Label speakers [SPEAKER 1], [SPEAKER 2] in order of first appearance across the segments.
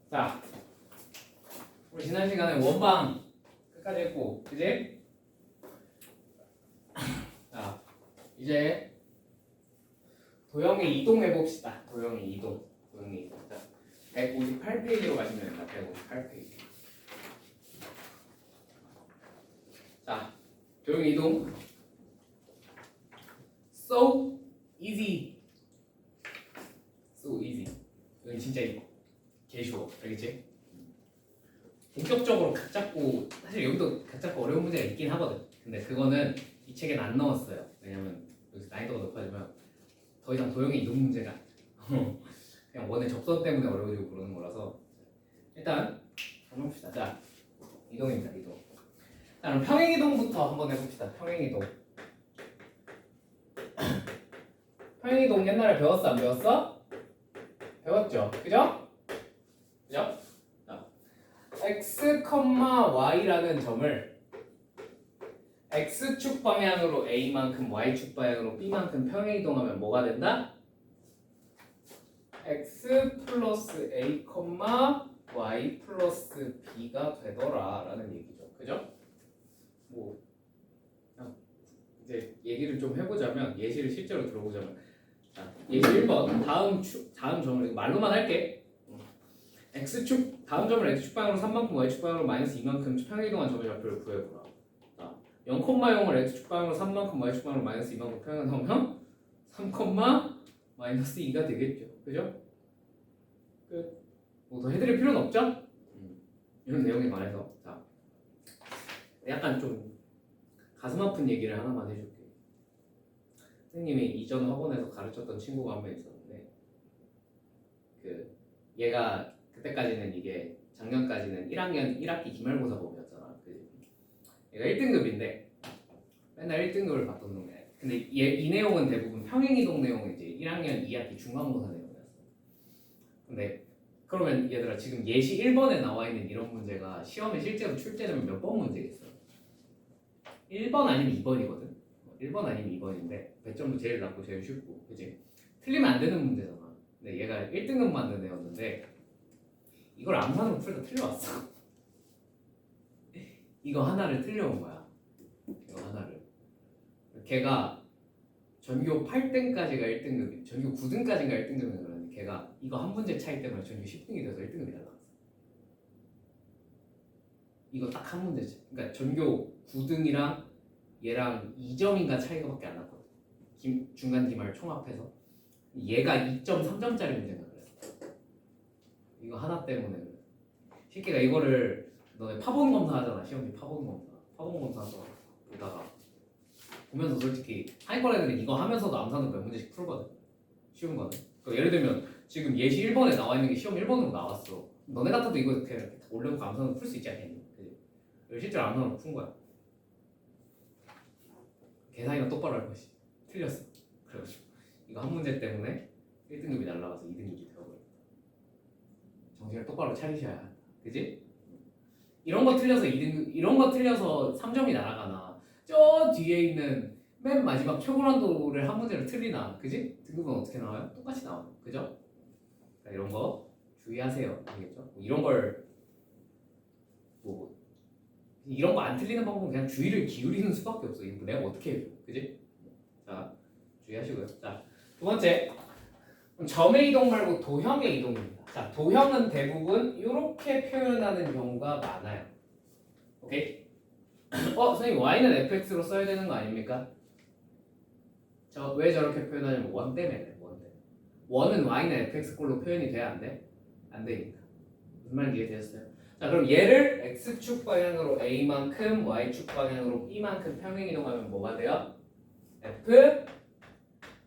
[SPEAKER 1] 자, 우리 지난 시간에 원방 끝까지 했고, 그지? 자, 이제 도형의 이동 해봅시다. 도형의 이동. 자, 158페이지로 가시면 됩니다. 158페이지. 자, 도형의 이동. So easy. So easy. 여기 진짜 개 쉬워. 알겠지? 본격적으로 각 잡고, 사실 여기도 각 잡고 어려운 문제가 있긴 하거든. 근데 그거는 이 책에는 안 넣었어요. 왜냐면 여기서 난이도가 높아지면 더 이상 도형의 이동 문제가 그냥 원의 접선 때문에 어려워지고 그러는 거라서 일단 한번 해봅시다. 자, 이동입니다. 이동. 자, 그럼 평행이동부터 한번 해봅시다. 평행이동. 평행이동 옛날에 배웠어? 안 배웠어? 배웠죠? 그죠? 그죠? 자, x, y라는 점을 x축 방향으로 a만큼 y축 방향으로 b만큼 평행이동하면 뭐가 된다? x 플러스 a, y 플러스 b가 되더라 라는 얘기죠. 그죠? 뭐 이제 얘기를 좀 해보자면, 예시를 실제로 들어보자면, 자, 예시 1번 다음 점을 말로만 할게. x축 다음 점을 x축 방향으로 3만큼 y축 방향으로 마이너스 2만큼 평행이동한 점의 좌표를 구해보라. 0,0을 x축 방향으로 3만큼 y축 방향으로 마이너스 2만큼 평행하면 3, 마이너스 2가 되겠죠. 그죠? 끝. 뭐 더 해드릴 필요는 없죠? 이런 내용에 관해서. 자, 약간 좀 가슴 아픈 얘기를 하나만 해줄게. 선생님이 이전 학원에서 가르쳤던 친구가 한 명 있었는데, 얘가 그때까지는 이게 작년까지는 1학년 1학기 기말고사 범위였잖아. 얘가 1등급인데 맨날 1등급을 받던 놈이야. 근데 이 내용은 대부분 평행이동 내용은 이제 1학년 2학기 중간고사 내용이었어. 근데 그러면 얘들아, 지금 예시 1번에 나와 있는 이런 문제가 시험에 실제로 출제되면 몇 번 문제겠어? 1번 아니면 2번이거든. 1번 아니면 2번인데 배점도 제일 낮고 제일 쉽고, 그치? 틀리면 안 되는 문제잖아. 근데 얘가 1등급 맞는 애였는데 이걸 암산으로 풀다 틀려왔어. 이거 하나를 틀려온 거야. 이거 하나를. 걔가 전교 8등까지가 1등급이, 전교 9등까지가 1등급인 거라는데 걔가 이거 한 문제 차이 때문에 전교 10등이 돼서 1등급이 날라갔어. 이거 딱 한 문제 차이. 그러니까 전교 9등이랑 얘랑 2점인가 차이가밖에 안 났거든. 중간 기말 총합해서 얘가 2.3점짜리 문제가 그랬어. 이거 하나 때문에 그래. 새끼가 이거를, 너네 파본 검사 하잖아. 시험지 파본 검사 하잖아. 보다가 보면서 솔직히 하위권 애들은 이거 하면서도 암산은 몇 문제씩 풀거든. 쉬운 거는. 그러니까 예를 들면 지금 예시 1번에 나와 있는 게 시험 1번으로 나왔어. 너네 같아도 이거 이렇게 올려놓고 암산을 풀 수 있지 않겠니? 그지? 실제로 암산을 푼 거야. 계산이나 똑바로 할 것이. 틀렸어. 그래가지고 이거 한 문제 때문에 1등급이 날라가서 2등급이 되어버렸다. 정신을 똑바로 차리셔야 한다. 그지? 이런 거 틀려서 2등급, 이런 거 틀려서 3점이 날아가나, 저 뒤에 있는 맨 마지막 최고난도를 한 문제를 틀리나, 그지? 등급은 어떻게 나와요? 똑같이 나와요. 그죠? 그러니까 이런 거 주의하세요. 알겠죠? 이런 걸 이런 거 안 틀리는 방법은 그냥 주의를 기울이는 수밖에 없어. 이거 내가 어떻게 해줘? 그지? 자, 주의하시고요. 자, 두 번째, 점의 이동 말고 도형의 이동입니다. 자, 도형은 대부분 이렇게 표현하는 경우가 많아요. 오케이? 선생님, y는 fx로 써야 되는 거 아닙니까? 왜 저렇게 표현하냐면 원 때문에. 원은 y는 fx꼴로 표현이 돼야 안 돼? 안 되니까. 무슨 말인지 이해되셨어요? 자, 그럼 얘를 x축 방향으로 a만큼 y축 방향으로 b만큼 평행이동하면 뭐가 돼요? f,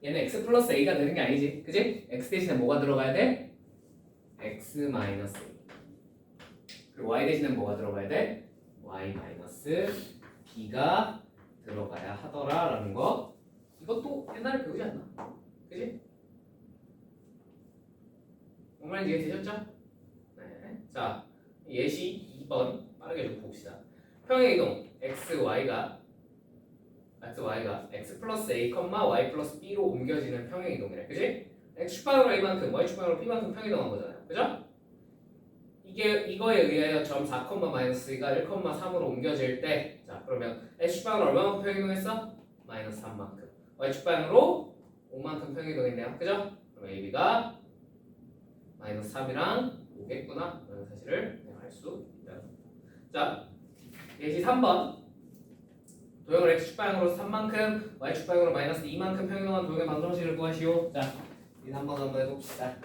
[SPEAKER 1] 얘는 x 플러스 a가 되는 게 아니지, 그지? x 대신에 뭐가 들어가야 돼? x 마이너스 a. 그리고 y 대신에 뭐가 들어가야 돼? y 마이너스 b가 들어가야 하더라라는 거. 이것도 옛날에 배우지 않나? 그지? 정말 이해되셨죠? 네. 자, 예시 2번 빠르게 좀 봅시다. 평행이동 xy가 x 플러스 a, y 플러스 b로 옮겨지는 평행이동이래. 그지? x축방으로 a만큼, y축방으로 b만큼 평행이동한 거잖아요. 그죠? 이거에 의하여 점 4, 마이너스 2가 1,3으로 옮겨질 때, 자 그러면 x축방으로 얼마만큼 평이동했어? 마이너스 3만큼. y축방으로 5만큼 평이동했네요. 그죠? 그럼 AB가 마이너스 3이랑 5겠구나. 라는 사실을 알 수 있다. 자, 예시 3번. 도형을 x축방으로 3만큼, y축방으로 마이너스 2만큼 평이동한 도형의 방정식을 구하시오. 자, 이 3번 한번 해봅시다.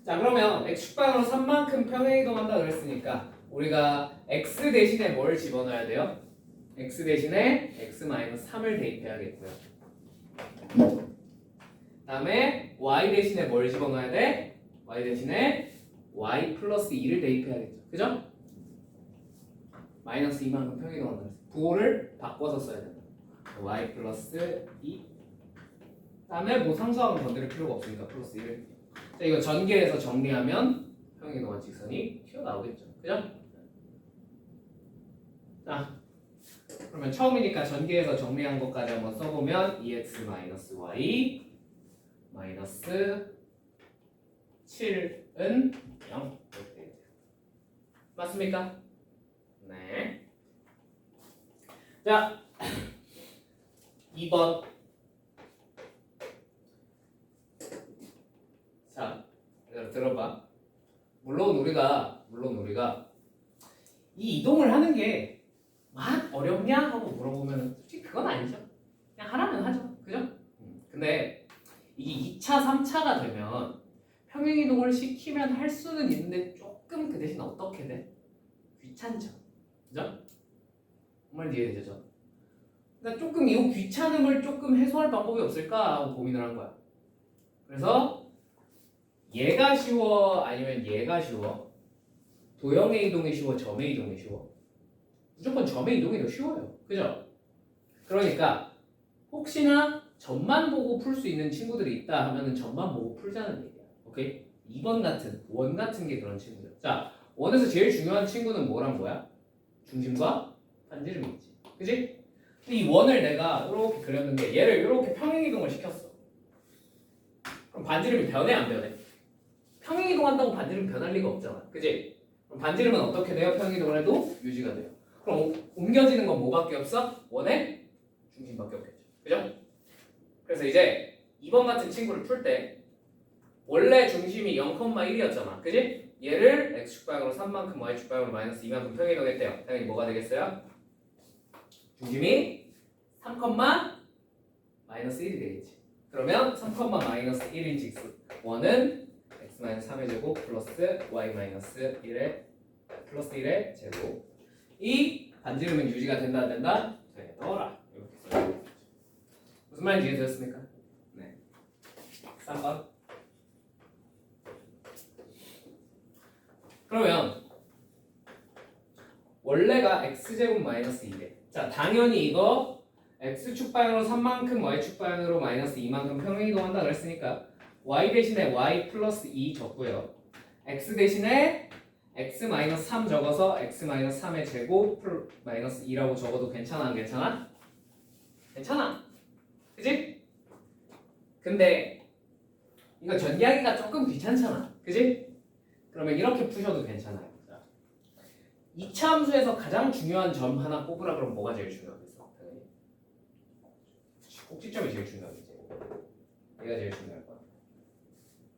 [SPEAKER 1] 자, 그러면 x축방으로 3만큼 평행이동한다 그랬으니까 우리가 x 대신에 뭘 집어넣어야 돼요? x 대신에 x-3을 대입해야겠고요. 다음에 y 대신에 뭘 집어넣어야 돼? y 대신에 y 플러스 2를 대입해야겠죠. 그죠? 마이너스 2만큼 평이동한다 그랬어요. 부호를 바꿔서 써야 된다. y 플러스 2. 다음에 뭐 상수함은 건드릴 필요가 없으니까 플러스 1을. 자, 이거 전개해서 정리하면 평이동한 직선이 튀어나오겠죠. 그죠? 자, 그러면 처음이니까 전개해서 정리한 것까지 한번 써보면 2x-y 마이너스 7은 0 이렇게 돼요. 맞습니까? 네. 자, 2번. 자, 들어봐. 물론 우리가 이 이동을 하는 게 막 어렵냐 하고 물어보면 솔직히 그건 아니죠. 그냥 하라면 하죠. 그죠? 근데 이게 2차, 3차가 되면 평행 이동을 시키면 할 수는 있는데 조금 그 대신 어떻게 돼? 귀찮죠. 그죠? 정말 이해되죠? 그러니까 조금 이 귀찮음을 조금 해소할 방법이 없을까 하고 고민을 한 거야. 그래서 얘가 쉬워 아니면 얘가 쉬워? 도형의 이동이 쉬워? 점의 이동이 쉬워? 무조건 점의 이동이 더 쉬워요. 그죠? 그러니까 혹시나 점만 보고 풀 수 있는 친구들이 있다 하면은 점만 보고 풀자는 얘기야. 오케이? 2번 같은 원 같은 게 그런 친구들. 자, 원에서 제일 중요한 친구는 뭐란 거야? 중심과 반지름이 있지. 그지? 근데 이 원을 내가 이렇게 그렸는데 얘를 이렇게 평행 이동을 시켰어. 그럼 반지름이 변해 안 변해? 평행 이동한다고 반지름 변할 리가 없잖아. 그지? 그럼 반지름은 어떻게 돼요? 평행 이동을 해도 유지가 돼요. 그럼 옮겨지는 건 뭐밖에 없어? 원의 중심밖에 없겠죠. 그죠? 그래서 이제 2번 같은 친구를 풀 때 원래 중심이 0,1이었잖아. 그지? 얘를 x축방으로 3만큼 y축방으로 마이너스 2만큼 평행 이동했대요. 당연히 뭐가 되겠어요? 중심이 3, 마이너스 1이 되겠지. 그러면 3, 마이너스 1인 직수 원은 x-3의 제곱 플러스 y-1의 플러스 1의 제곱. 이 반지름은 유지가 된다 안 된다? 되더라. 이렇게 써요. 무슨 말인지 이해되셨습니까? 네. 3번. 그러면 원래가 x제곱 마이너스 2래. 자, 당연히 이거 x축 방향으로 3만큼 y축 방향으로 마이너스 2만큼 평행 이동한다 그랬으니까 y 대신에 y 플러스 2 적고요. x 대신에 x-3 적어서 x-3의 제곱 마이너스 2라고 적어도 괜찮아 안 괜찮아? 괜찮아. 그지? 근데 이거 전개하기가 조금 귀찮잖아. 그지? 그러면 이렇게 푸셔도 괜찮아요. 자, 2차 함수에서 가장 중요한 점 하나 꼽으라 그러면 뭐가 제일 중요하겠어? 당연히 꼭지점이 제일 중요하겠지. 얘가 제일 중요할 거야.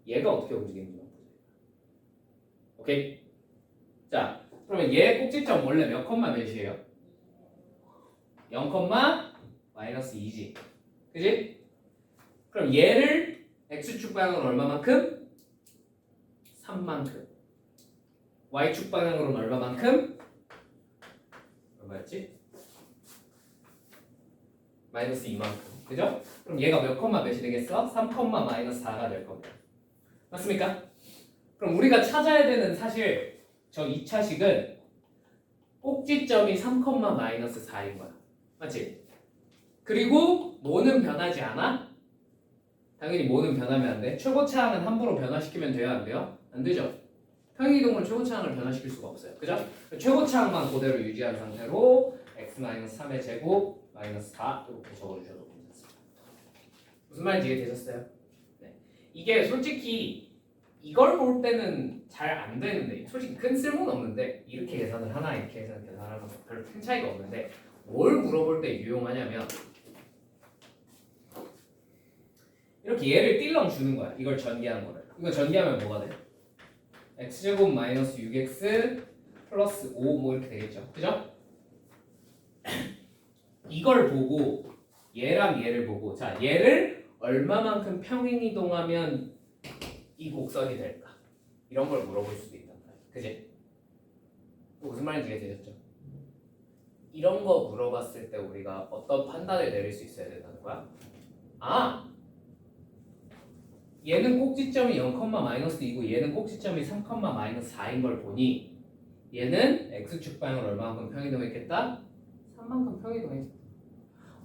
[SPEAKER 1] 얘가 어떻게 움직이는지 보자. 오케이? 자, 그러면 얘 꼭지점 원래 몇 컴마 몇이에요? 0, 마이너스 2지. 그지? 그럼 얘를 x축 방향으로 얼마만큼? 3만큼. y축 방향으로는 얼마만큼? 얼마였지? 마이너스 2만큼. 그죠? 그럼 얘가 몇 컴마 몇이 되겠어? 3, 마이너스 4가 될 겁니다. 맞습니까? 그럼 우리가 찾아야 되는 사실 저 2차식은 꼭지점이 3, 마이너스 4인 거야. 맞지? 그리고 뭐는 변하지 않아? 당연히 뭐는 변하면 안 돼. 최고차항은 함부로 변화시키면 돼요? 안 돼요? 안 되죠. 평행이동을 최고차항을 변화시킬 수가 없어요. 그죠? 최고차항만 그대로 유지한 상태로 x-3의 제곱 마이너스 4 이렇게 적어주셔도 괜찮습니다. 무슨 말인지 이해되셨어요? 네. 이게 솔직히 이걸 볼 때는 잘 안 되는데 솔직히 큰 쓸모는 없는데 이렇게 계산을 하나 이렇게 계산을 하나 별로 큰 차이가 없는데 뭘 물어볼 때 유용하냐면 이렇게 얘를 띨렁 주는 거야. 이걸 전개하는 거를. 이거 전개하면 뭐가 돼? x제곱 마이너스 6x 플러스 5 뭐 이렇게 되겠죠. 그죠? 이걸 보고 얘랑 얘를 보고 자 얘를 얼마만큼 평행이동하면 이 곡선이 될까? 이런 걸 물어볼 수도 있단 말이야. 그지? 무슨 말인지 이해되셨죠? 이런 거 물어봤을 때 우리가 어떤 판단을 내릴 수 있어야 된다는 거야? 아! 얘는 꼭지점이 0,-2고 얘는 꼭지점이 3,-4인 걸 보니 얘는 x축방을 얼마만큼 평행이동했겠다? 3만큼 평행이동했겠다.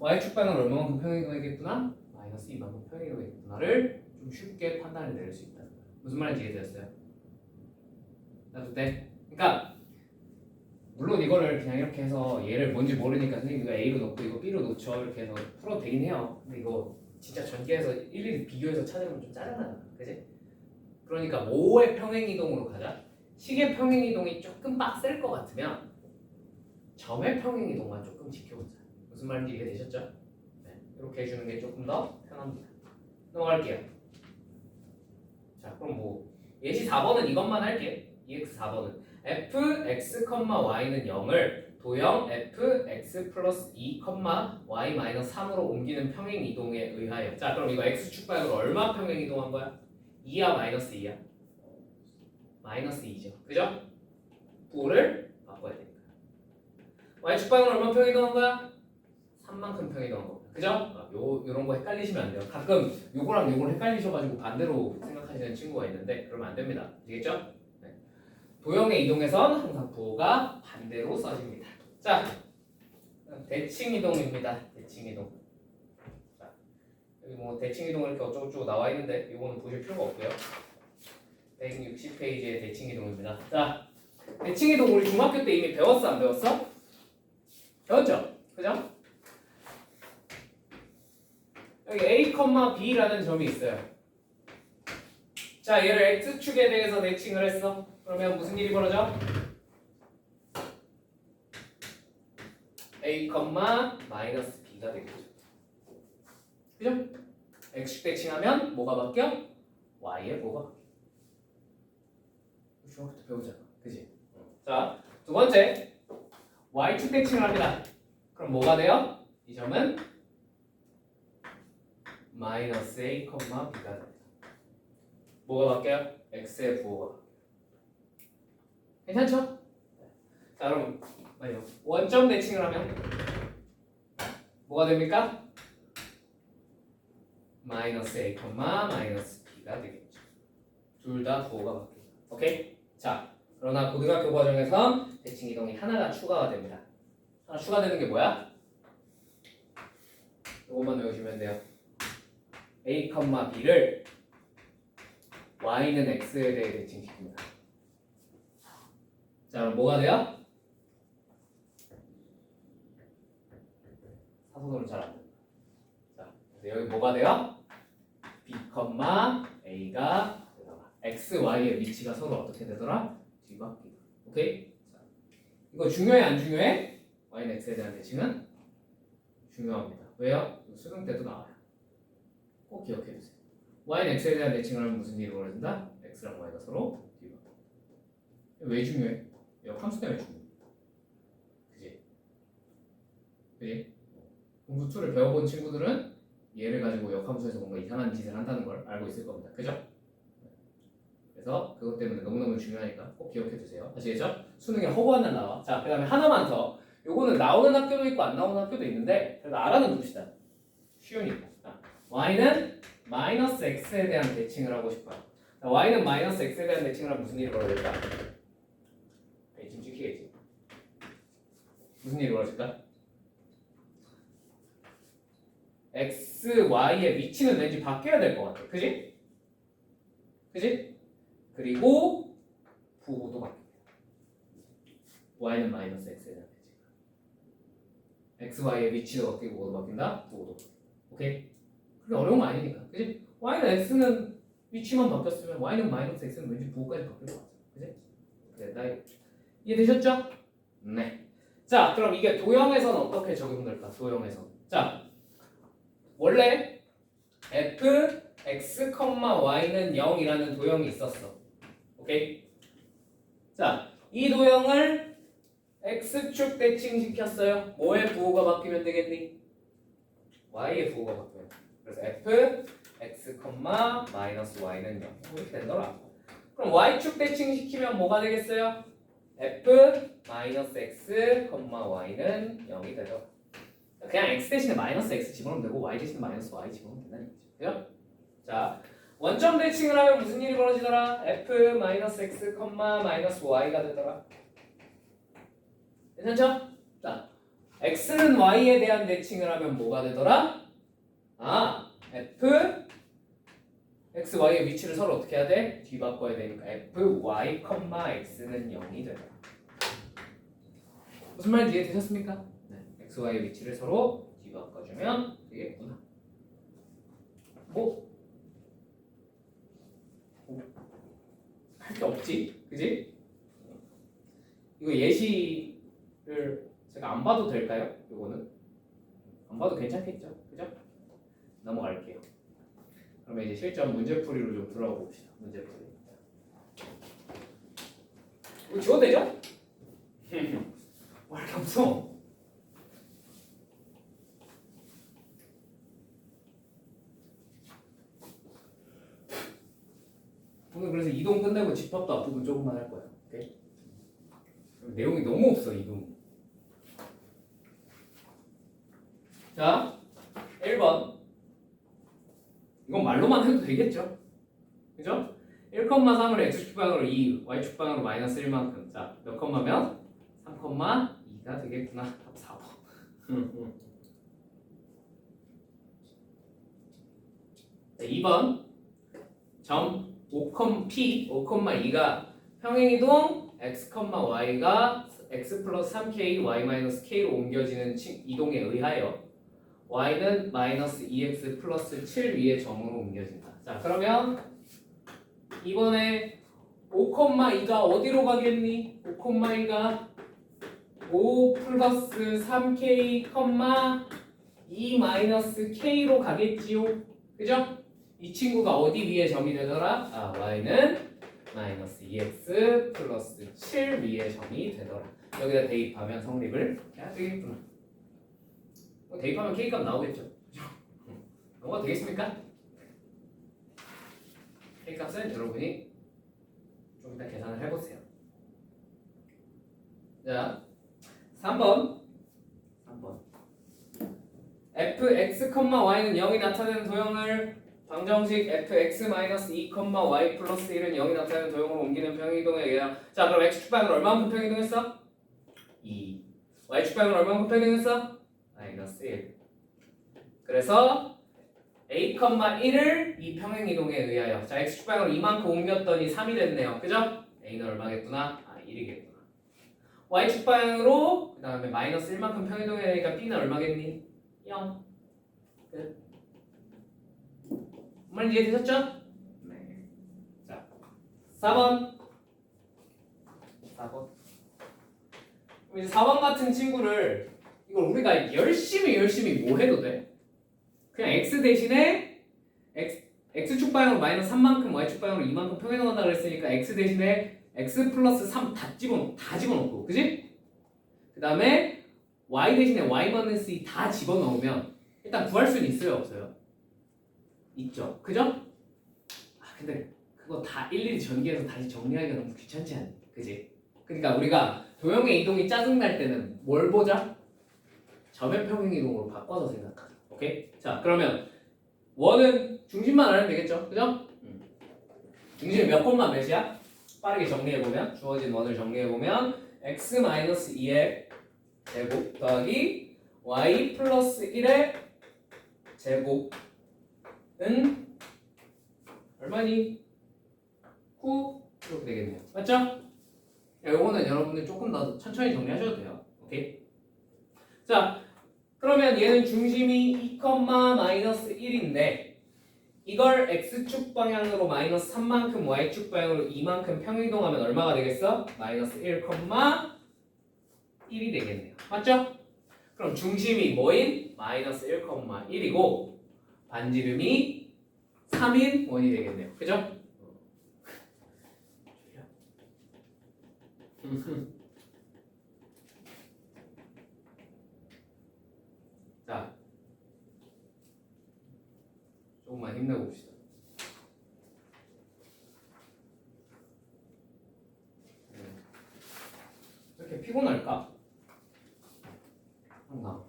[SPEAKER 1] y축방을 얼마만큼 평행이동했겠구나? 마이너스 2만큼 평행이동했구나를 좀 쉽게 판단을 내릴 수 있다. 무슨 말인지 이해되셨어요? 나도 때? 그러니까 물론 이거를 그냥 이렇게 해서 얘를 뭔지 모르니까 선생님 이거 A로 놓고 이거 B로 놓죠 이렇게 해서 풀어도 되긴 해요. 근데 이거 진짜 전개해서 일일이 비교해서 찾으면 좀 짜증나잖아. 그지? 그러니까 모의 평행이동으로 가자. 식의 평행이동이 조금 빡셀 것 같으면 점의 평행이동만 조금 지켜보자. 무슨 말인지 이해되셨죠? 네, 이렇게 해주는 게 조금 더 편합니다. 넘어갈게요. 자 그럼 뭐 예시 4번은 이것만 할게. EX 4번은 f, x, y는 0을 도형 f, x 플러스 2, y 마이너스 3으로 옮기는 평행이동에 의하여 자 그럼 이거 x축방으로 얼마 평행이동한 거야? 2야 마이너스 2야? 마이너스 2죠. 그죠? 부호를 바꿔야 되니까 y축방으로 얼마 평행이동한 거야? 3만큼 평행이동한 겁니다. 그죠? 요런 거 헷갈리시면 안 돼요. 가끔 요거랑 요걸 헷갈리셔가지고 반대로 생각하시는 친구가 있는데 그러면 안 됩니다. 아시겠죠? 네. 도형의 이동에선 항상 부호가 반대로 써집니다. 자, 대칭이동입니다. 대칭이동. 자, 여기 뭐 대칭이동 이렇게 어쩌고저쩌고 나와 있는데 이거는 보실 필요가 없고요. 160페이지의 대칭이동입니다. 자, 대칭이동 우리 중학교 때 이미 배웠어 안 배웠어? 배웠죠? 그죠? 여기 A, B라는 점이 있어요. 자, 얘를 X축에 대해서 대칭을 했어. 그러면 무슨 일이 벌어져? A, 마이너스 B가 되겠죠. 그죠? X축 대칭하면 뭐가 바뀌어? Y의 뭐가 바뀌어. 중학교 때 배우잖아. 그지? 자, 두 번째. Y축 대칭을 합니다. 그럼 뭐가 돼요? 이 점은 마이너스 A, B가 됩니다. 뭐가 바뀌어요? X의 부호가 바뀌어요. 괜찮죠? 자 그럼 원점 대칭을 하면 뭐가 됩니까? 마이너스 A, 마이너스 B가 되겠죠. 둘 다 부호가 바뀌어요. 오케이? 자 그러나 고등학교 과정에서 대칭 이동이 하나가 추가가 됩니다. 하나 추가되는 게 뭐야? 이것만 외우시면 돼요. A, B를 Y는 X에 대해 대칭시킵니다. 자 그럼 뭐가 돼요? 사선으로 잘 안 됩니다. 자 여기 뭐가 돼요? B, A가 되더라. X, Y의 위치가 서로 어떻게 되더라? 뒤바뀌다. 오케이? 자, 이거 중요해 안 중요해? Y는 X에 대한 대칭은 중요합니다. 왜요? 수능 때도 나와요. 꼭 기억해 주세요. Y는 X에 대한 대칭을 하면 무슨 일이 벌어진다? X랑 Y가 서로 뒤바뀌다. 왜 중요해? 역함수 때문에 중요해. 그지? 그지? 공수 2를 배워본 친구들은 얘를 가지고 역함수에서 뭔가 이상한 짓을 한다는 걸 알고 있을 겁니다. 그죠? 그래서 그것 때문에 너무너무 중요하니까 꼭 기억해 두세요. 아시겠죠? 수능에 허구한 날 나와. 자, 그 다음에 하나만 더. 요거는 나오는 학교도 있고 안 나오는 학교도 있는데 그래도 알아는 둡시다. 쉬우니까. Y는 마이너스 X에 대한 대칭을 하고 싶어요. 자, Y는 마이너스 X에 대한 대칭을 하면 무슨 일이 벌어질까? 지금 찍히겠지? 무슨 일이 벌어질까? X, Y의 위치는 왠지 바뀌어야 될 것 같아. 그지? 그지? 그리고 부호도 바뀝니다. Y는 마이너스 X에 대한 대칭. X, Y의 위치도 바뀌고 뭐도 바뀐다? 부호도 바뀐다. 오케이? 그게 어려운 거 아니니까. 그지? Y는 X는 위치만 바뀌었으면 y는 마이너스 x는 왠지 부호까지 바뀔 것 같아. 그지? 네, 나 이해되셨죠? 네. 자, 그럼 이게 도형에서는 어떻게 적용될까? 도형에서. 자, 원래 f x, y는 0이라는 도형이 있었어. 오케이? 자, 이 도형을 x축 대칭시켰어요. 뭐의 부호가 바뀌면 되겠니? y의 부호가 바뀌면 돼. 그래서 f x, 마이너스 y는 0 이렇게 되더라. 그럼 y축 대칭시키면 뭐가 되겠어요? f 마이너스 x, y는 0이 되더라. 그냥 x 대신에 마이너스 x 집어넣으면 되고 y 대신에 마이너스 y 집어넣으면 된다는 거죠. 그죠? 자, 원점 대칭을 하면 무슨 일이 벌어지더라? f 마이너스 x, 마이너스 y가 되더라. 괜찮죠? 자, x는 y에 대한 대칭을 하면 뭐가 되더라? 아, f x, y의 위치를 서로 어떻게 해야 돼? 뒤바꿔야 되니까 f, y, x는 0이 되더라. 무슨 말인지 이해되셨습니까? 네, x, y의 위치를 서로 뒤바꿔주면 되겠구나. 뭐 할 게 없지, 그지? 이거 예시를 제가 안 봐도 될까요? 이거는 안 봐도 괜찮겠죠, 그죠? 넘어갈게요. 그러면 이제 실전 문제풀이로 좀 들어가 봅시다. 문제풀이. 이거 지워도 되죠? 왜 이렇게 없어? 오늘 그래서 이동 끝내고 집합도 앞부분 조금만 할 거야. 오케이? 내용이 너무 없어, 이동. 자, 1번. 이건 말로만 해도 되겠죠? 그죠? 1,3을 x축방으로 2, y축방으로 마이너스 1만큼. 자, 몇 컴마면? 3,2가 되겠구나. 답 4번. 자, 2번. 점 5,2가 평행이동 x, y가 x 플러스 3k, y 마이너스 k로 옮겨지는 이동에 의하여 y는 마이너스 2x 플러스 7 위의 점으로 옮겨진다. 자, 그러면 이번에 5,2가 어디로 가겠니? 5,2가 5 플러스 3k, 2 마이너스 k로 가겠지요. 그죠? 이 친구가 어디 위에 점이 되더라? 아, y는 마이너스 2x 플러스 7 위의 점이 되더라. 여기다 대입하면 성립을 해야 되겠구나. 대입하면 k값 나오겠죠? 뭐가 되겠습니까? k값은 여러분이 좀 이따 계산을 해보세요. 자, 3번 fx, y는 0이 나타내는 도형을 방정식 fx-2, y 플러스 1은 0이 나타내는 도형으로 옮기는 평행이동에 의하여. 자, 그럼 x축방으로 얼마만큼 평행이동했어? 2. y축방으로 얼마만큼 평행했어? 마이너스 1. 그래서 a,1을 이 평행이동에 의하여. 자, x축방으로 이만큼 옮겼더니 3이 됐네요. 그죠? a는 얼마겠구나? 아, 1이겠구나. y축방으로 그 다음에 마이너스 1만큼 평행이동에 의하니까 b는 얼마겠니? 0. 끝. 정말 이해되셨죠? 네. 자, 4번. 그럼 이제 4번 같은 친구를 이걸 우리가 열심히 뭐 해도 돼? 그냥 x 대신에 x축 방향으로 마이너스 3만큼 y축 방향으로 2만큼 평행한다 그랬으니까 x 대신에 x 플러스 3 다 집어넣고, 그지? 그 다음에 y 대신에 y 마이너스 2 다 집어넣으면 일단 구할 수는 있어요, 없어요? 있죠, 그죠? 아, 근데 그거 다 일일이 전개해서 다시 정리하기가 너무 귀찮지 않니? 그지? 그러니까 우리가 도형의 이동이 짜증날 때는 뭘 보자? 점의 평행 이동으로 바꿔서 생각하자. 오케이? 자, 그러면 원은 중심만 알면 되겠죠? 그죠? 중심이 몇 콤마 몇이야? 빠르게 정리해보면, 주어진 원을 정리해보면 x-2의 제곱 더하기 y 플러스 1의 제곱은 얼마니? 9 이렇게 되겠네요. 맞죠? 요거는 여러분들 조금 더 천천히 정리하셔도 돼요. 오케이? 자, 그러면 얘는 중심이 2, 마이너스 1인데 이걸 x축 방향으로 마이너스 3만큼 y축 방향으로 2만큼 평행이동하면 얼마가 되겠어? 마이너스 1,1이 되겠네요. 맞죠? 그럼 중심이 뭐인? 마이너스 1,1이고 반지름이 3인 원이 되겠네요. 그죠? 자, 조금만 힘내봅시다. 왜 이렇게 피곤할까? 항상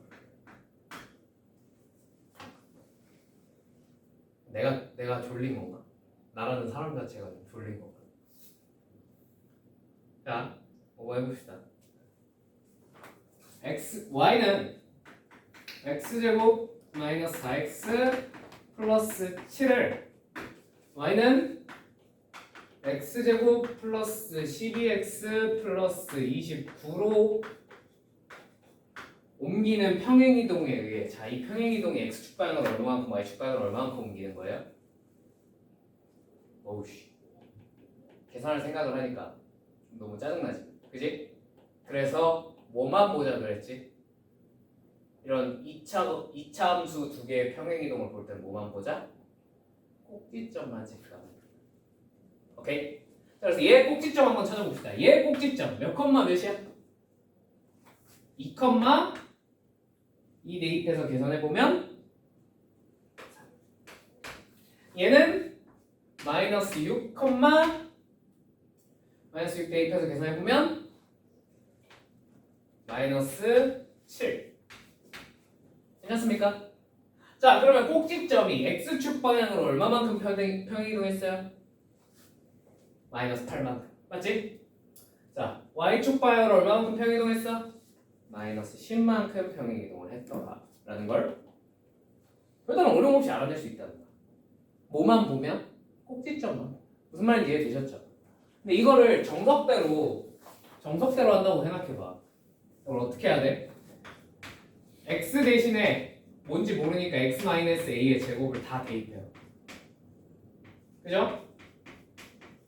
[SPEAKER 1] 내가 졸린 건가? 나라는 사람 자체가 좀 졸린 건가? 자, 뭐 해봅시다. y는 x제곱 마이너스 4x 플러스 7을 y는 x제곱 플러스 12x 플러스 29로 옮기는 평행이동에 의해 자, 이 평행이동이 x축 방향으로 얼마만큼 y축 방향으로 얼마만큼 옮기는 거예요? 어우씨 계산할 생각을 하니까 좀 너무 짜증나지 그지? 그래서 뭐만 보자 그랬지? 이런 2차 함수 두 개의 평행이동을 볼 때는 뭐만 보자? 꼭지점만 체크하면 돼. 오케이? 자, 그래서 얘 꼭지점 한번 찾아봅시다. 얘 꼭지점 몇 컴마 몇이야? 2 컴마 2 대입해서 계산해보면 얘는 마이너스 6 컴마 마이너스 6 대입해서 계산해보면 마이너스 7 괜찮습니까? 자 그러면 꼭지점이 x축 방향으로 얼마만큼 평행이동했어요? 마이너스 8만큼 맞지? 자 y축 방향으로 얼마만큼 평행이동했어? 마이너스 10만큼 평행이동을 했더라라는 걸 일단 어려움 없이 알아낼 수 있다는 거야. 뭐만 보면? 꼭지점만. 무슨 말인지 이해되셨죠? 근데 이거를 정석대로 한다고 생각해봐. 이걸 어떻게 해야 돼? x 대신에 뭔지 모르니까 x-a의 제곱을 다 대입해요. 그죠?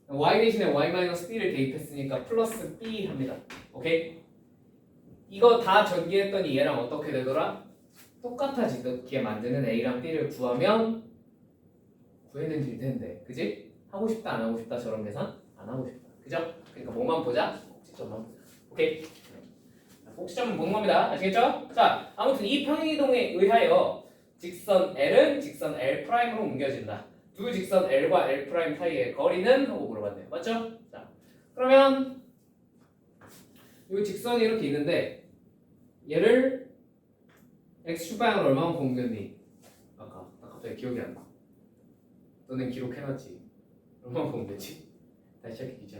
[SPEAKER 1] y 대신에 y-b를 대입했으니까 플러스 b 합니다. 오케이? 이거 다 전개했더니 얘랑 어떻게 되더라? 똑같아지게 만드는 a랑 b를 구하면 구해낸질 텐데 그지? 하고 싶다 안 하고 싶다 저런 계산? 안 하고 싶다 그죠? 그러니까 뭐만 보자? 꼭지점만 보자. 오케이? 꼭지점은 보는 겁니다. 아시겠죠? 자 아무튼 이 평행이동에 의하여 직선 L은 직선 L'으로 옮겨진다. 두 직선 L과 L' 사이의 거리는? 하고 물어봤네요. 맞죠? 자 그러면 이 직선이 이렇게 있는데 얘를 x축 방향으로 얼마만큼 옮겼니? 아까 나 갑자기 기억이 안 나. 너는 기록해놨지? 얼마만큼 옮겼지? 다시 시작해 주자.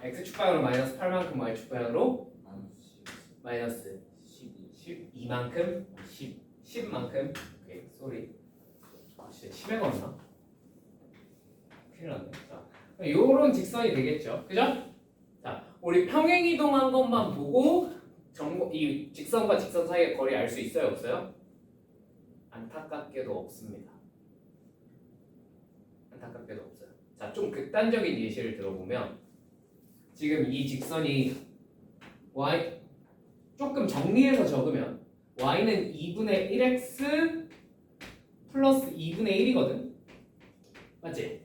[SPEAKER 1] x축 방향으로 마이너스 8만큼 y축 방향으로 마이너스 12만큼 10만큼 오케이 쏘리 진짜 10에 걸었나? 큰일 났네. 자 요런 직선이 되겠죠 그죠? 자 우리 평행이동한 것만 보고 이 직선과 직선 사이의 거리 알 수 있어요 없어요? 안타깝게도 없습니다. 안타깝게도 없어요. 자 좀 극단적인 예시를 들어보면 지금 이 직선이 y 조금 정리해서 적으면 y는 2분의 1x 플러스 2분의 1이거든. 맞지?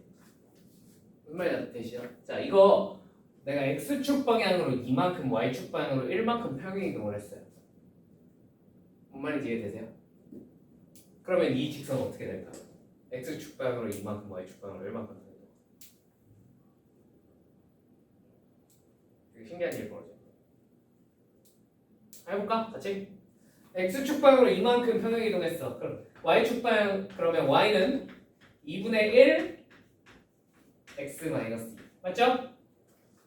[SPEAKER 1] 무슨 말이야 대시야? 자 이거 내가 x축 방향으로 2만큼 y축 방향으로 1만큼 평행이동을 했어요. 뭔 말인지 이해되세요? 그러면 이 직선 어떻게 될까? x축 방향으로 2만큼 y축 방향으로 1만큼 평행이동. 되게 신기한 일이 벌어져. 해볼까? 같이? x축 방향으로 이만큼 평행이동했어. 그럼 y축 방향 그러면 y는 2분의 1 x 마이너스 2 맞죠?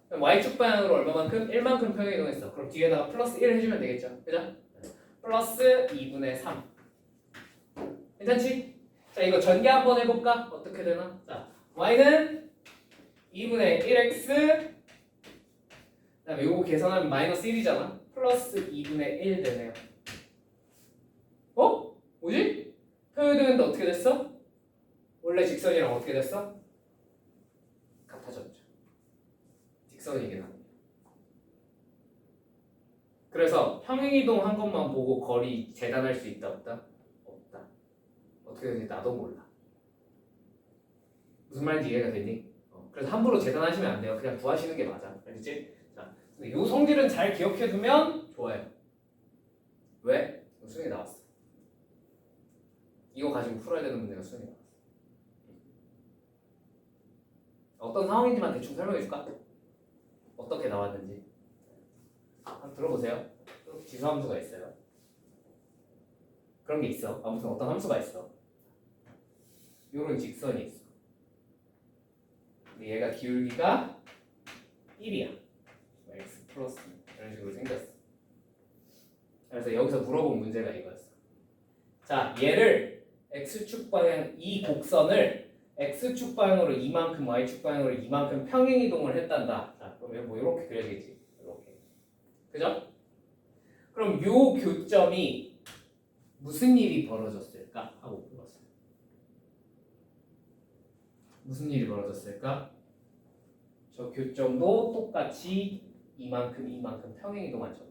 [SPEAKER 1] 그럼 y축 방향으로 얼마만큼? 1만큼 평행이동했어. 그럼 뒤에다가 플러스 1 해주면 되겠죠? 그죠? 플러스 2분의 3 괜찮지? 자 이거 전개 한번 해볼까? 어떻게 되나? 자 y는 2분의 1x 그 다음에 요거 계산하면 마이너스 1이잖아. 플러스 2분의 1 되네요. 어? 뭐지? 평행이동했는데 어떻게 됐어? 원래 직선이랑 어떻게 됐어? 같아졌죠. 직선이긴 합니다. 그래서 평행이동 한 것만 보고 거리 재단할 수 있다 없다? 없다. 어떻게 되는지 나도 몰라. 무슨 말인지 이해가 되니? 그래서 함부로 재단하시면 안 돼요. 그냥 구하시는 게 맞아. 알겠지? 자, 이 성질은 잘 기억해두면 좋아요. 왜? 수능에 나왔어. 이거 가지고 풀어야 되는 문제가 수능에 나왔어. 어떤 상황인지만 대충 설명해줄까? 어떻게 나왔는지 한번 들어보세요. 지수함수가 있어요. 그런 게 있어. 아무튼 어떤 함수가 있어. 요런 직선이 있어. 근데 얘가 기울기가 1이야. x 플러스 이런 식으로 생겼어. 그래서 여기서 물어본 문제가 이거였어. 자, 얘를 x축 방향 이 곡선을 x축 방향으로 이만큼, y축 방향으로 이만큼 평행 이동을 했단다. 자, 그러면 뭐 이렇게 그려야겠지. 이렇게. 그죠? 그럼 요 교점이 무슨 일이 벌어졌을까? 하고 물어봤어요. 무슨 일이 벌어졌을까? 저 교점도 똑같이 이만큼, 이만큼 평행 이동한 점들.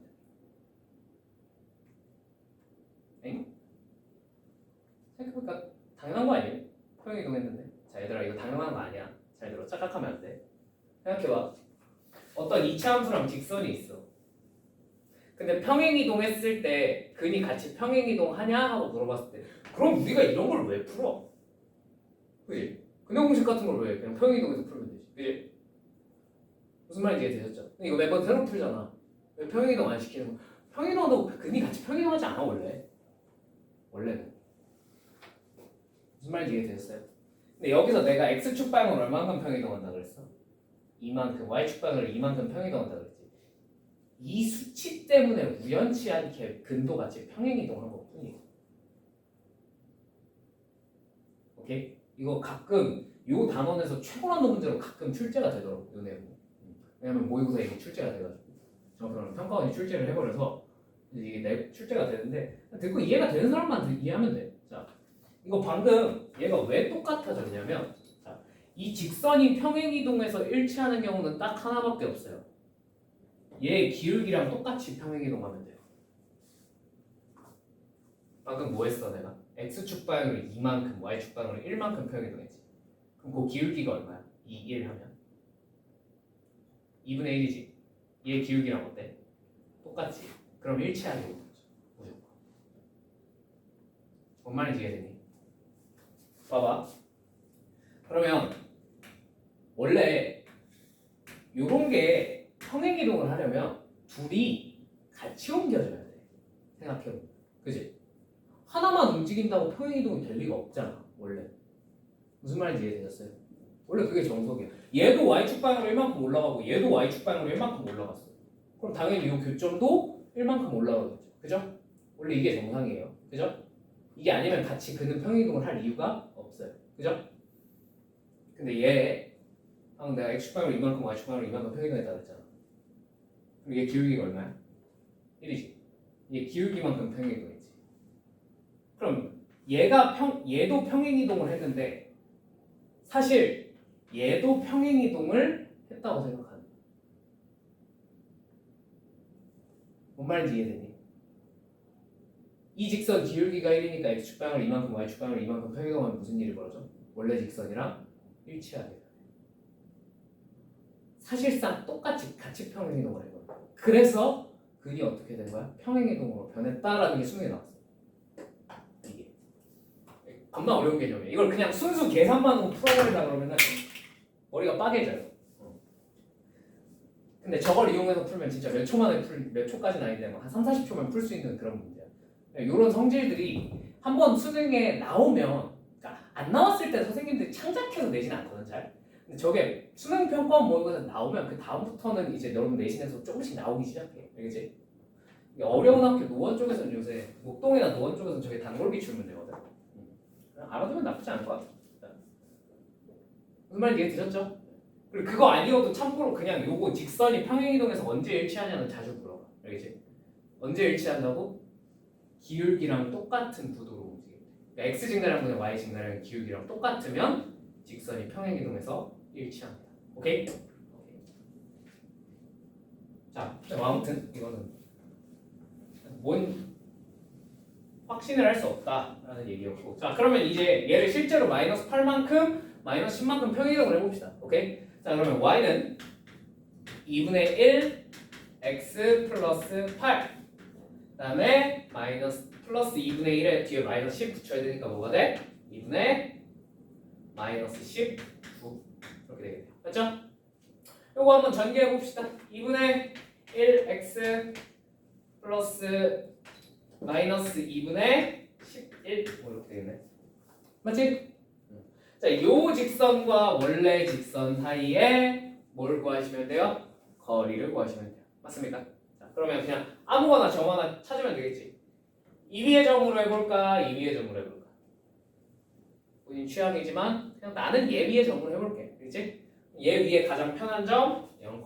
[SPEAKER 1] 엥? 생각해보니까 당연한 거 아니에요? 평행 이동했는데. 자, 얘들아 이거 당연한 거 아니야. 잘 들어. 착각하면 안 돼. 생각해봐. 어떤 이차 함수랑 직선이 있어. 근데 평행 이동했을 때 근이 같이 평행 이동하냐 하고 물어봤을 때 그럼 우리가 이런 걸 왜 풀어? 그지? 근해 공식 같은 걸 왜 그냥 평행 이동해서 풀면 되지? 그지? 무슨 말인지 이해되셨죠? 이거 매번 새로 풀잖아. 왜 평행 이동 안 시키는 거? 평행 이동도 근이 같이 평행 이동하지 않아 원래. 원래는. 무슨 말인지 이해되셨어요? 근데 여기서 내가 x축 방향으로 얼만큼 평행 이동한다 그랬어? 이만큼, y축 방향으로 이만큼 평행 이동한다 그랬지. 이 수치 때문에 우연치 않게 근도 같이 평행 이동한 것 뿐이에요. 오케이? 이거 가끔 요 단원에서 최고난도 문제로 가끔 출제가 되더라고 요 내용. 왜냐면 모의고사에 이게 출제가 돼가지고 정확하게 평가원이 출제를 해버려서 이게 출제가 되는데 듣고 이해가 되는 사람만 이해하면 돼. 자, 이거 방금 얘가 왜 똑같아졌냐면 자, 이 직선이 평행 이동해서 일치하는 경우는 딱 하나밖에 없어요. 얘 기울기랑 똑같이 평행 이동하면 돼요. 방금 뭐 했어 내가? x축 방향으로 이만큼, y축 방향으로 1만큼 평행 이동했지. 그럼 그 기울기가 얼마야? 2, 1 하면 2분의 1이지. 얘 기울기랑 어때? 똑같지. 그럼 일치하게 되는 거죠. 무조건. 뭔 말인지 이해되니? 봐봐. 그러면 원래 요런 게 평행 이동을 하려면 둘이 같이 옮겨져야 돼. 생각해보면. 그지? 하나만 움직인다고 평행 이동이 될 리가 없잖아. 원래. 무슨 말인지 이해되셨어요? 원래 그게 정석이야. 얘도 y축 방향으로 1만큼 올라가고 얘도 y축 방향으로 1만큼 올라갔어. 그럼 당연히 이 교점도 1만큼 올라가겠죠. 그죠? 원래 이게 정상이에요. 그죠? 이게 아니면 같이 그는 평행 이동을 할 이유가 없어요. 그죠? 근데 얘 방금 내가 x축 방향으로 이만큼 y축 방향으로 이만큼 평행 이동했다고 했잖아. 그럼 얘 기울기가 얼마야? 1이지. 얘 기울기만큼 평행 이동했지. 그럼 얘도 평행 이동을 했는데 사실 얘도 평행 이동을 했다고 생각하는 거야. 뭔 말인지 이해되니? 이 직선 기울기가 1이니까 x축 방향으로 이만큼 y축 방향으로 이만큼 평행 이동하면 무슨 일이 벌어져? 원래 직선이랑 일치하게 돼. 사실상 똑같이 같이 평행 이동을 해요. 그래서 근이 어떻게 된 거야? 평행 이동으로 변했다라는 게 수능에 나왔어. 이게 겁나 어려운 개념이야. 이걸 그냥 순수 계산만으로 풀어버리려 그러면은 머리가 빠개져요. 근데 저걸 이용해서 풀면 진짜 몇 초만에 몇 초까지는 아닌데 한 3, 40초면 풀 수 있는 그런 문제야. 이런 성질들이 한번 수능에 나오면 그러니까 안 나왔을 때 선생님들이 창작해서 내진 않거든 잘. 근데 저게 수능 평가원 모의고사 나오면 그 다음부터는 이제 여러분 내신에서 조금씩 나오기 시작해. 알겠지? 어려운 학교 노원 쪽에서는 요새 목동이나 노원 쪽에서는 저게 단골 비출면 되거든. 알아두면 나쁘지 않을 것 같아. 무슨 말인지 이해되셨죠? 그리고 그거 아니어도 참고로 그냥 요거 직선이 평행이동해서 언제 일치하냐는 자주 물어봐. 알겠지? 언제 일치한다고? 기울기랑 똑같은 구도로 움직이면 돼. x 증가량분의 y 증가량 기울기랑 똑같으면 직선이 평행이동해서 일치합니다. 오케이? 자, 아무튼 이거는 뭔 확신을 할 수 없다라는 얘기였고, 자 그러면 이제 얘를 실제로 마이너스 8만큼 마이너스 10만큼 평행이동을 해봅시다. 오케이? 자 그러면 y는 2분의 1 x 플러스 8, 그 다음에 마이너스 플러스 2분의 1에 뒤에 마이너스 10 붙여야 되니까 뭐가 돼? 2분의 마이너스 19 이렇게 되겠네요. 맞죠? 요거 한번 전개해 봅시다. 2분의 1x 플러스 마이너스 2분의 11 뭐 이렇게 되겠네. 맞지? 자, 요 직선과 원래 직선 사이에 뭘 구하시면 돼요? 거리를 구하시면 돼요. 맞습니까? 자, 그러면 그냥 아무거나 점 하나 찾으면 되겠지. 2위의 점으로 해볼까? 2위의 점으로 해볼까? 본인 취향이지만 그냥 나는 얘 위의 점으로 해볼게. 그렇지? 얘 위에 가장 편한 점 0,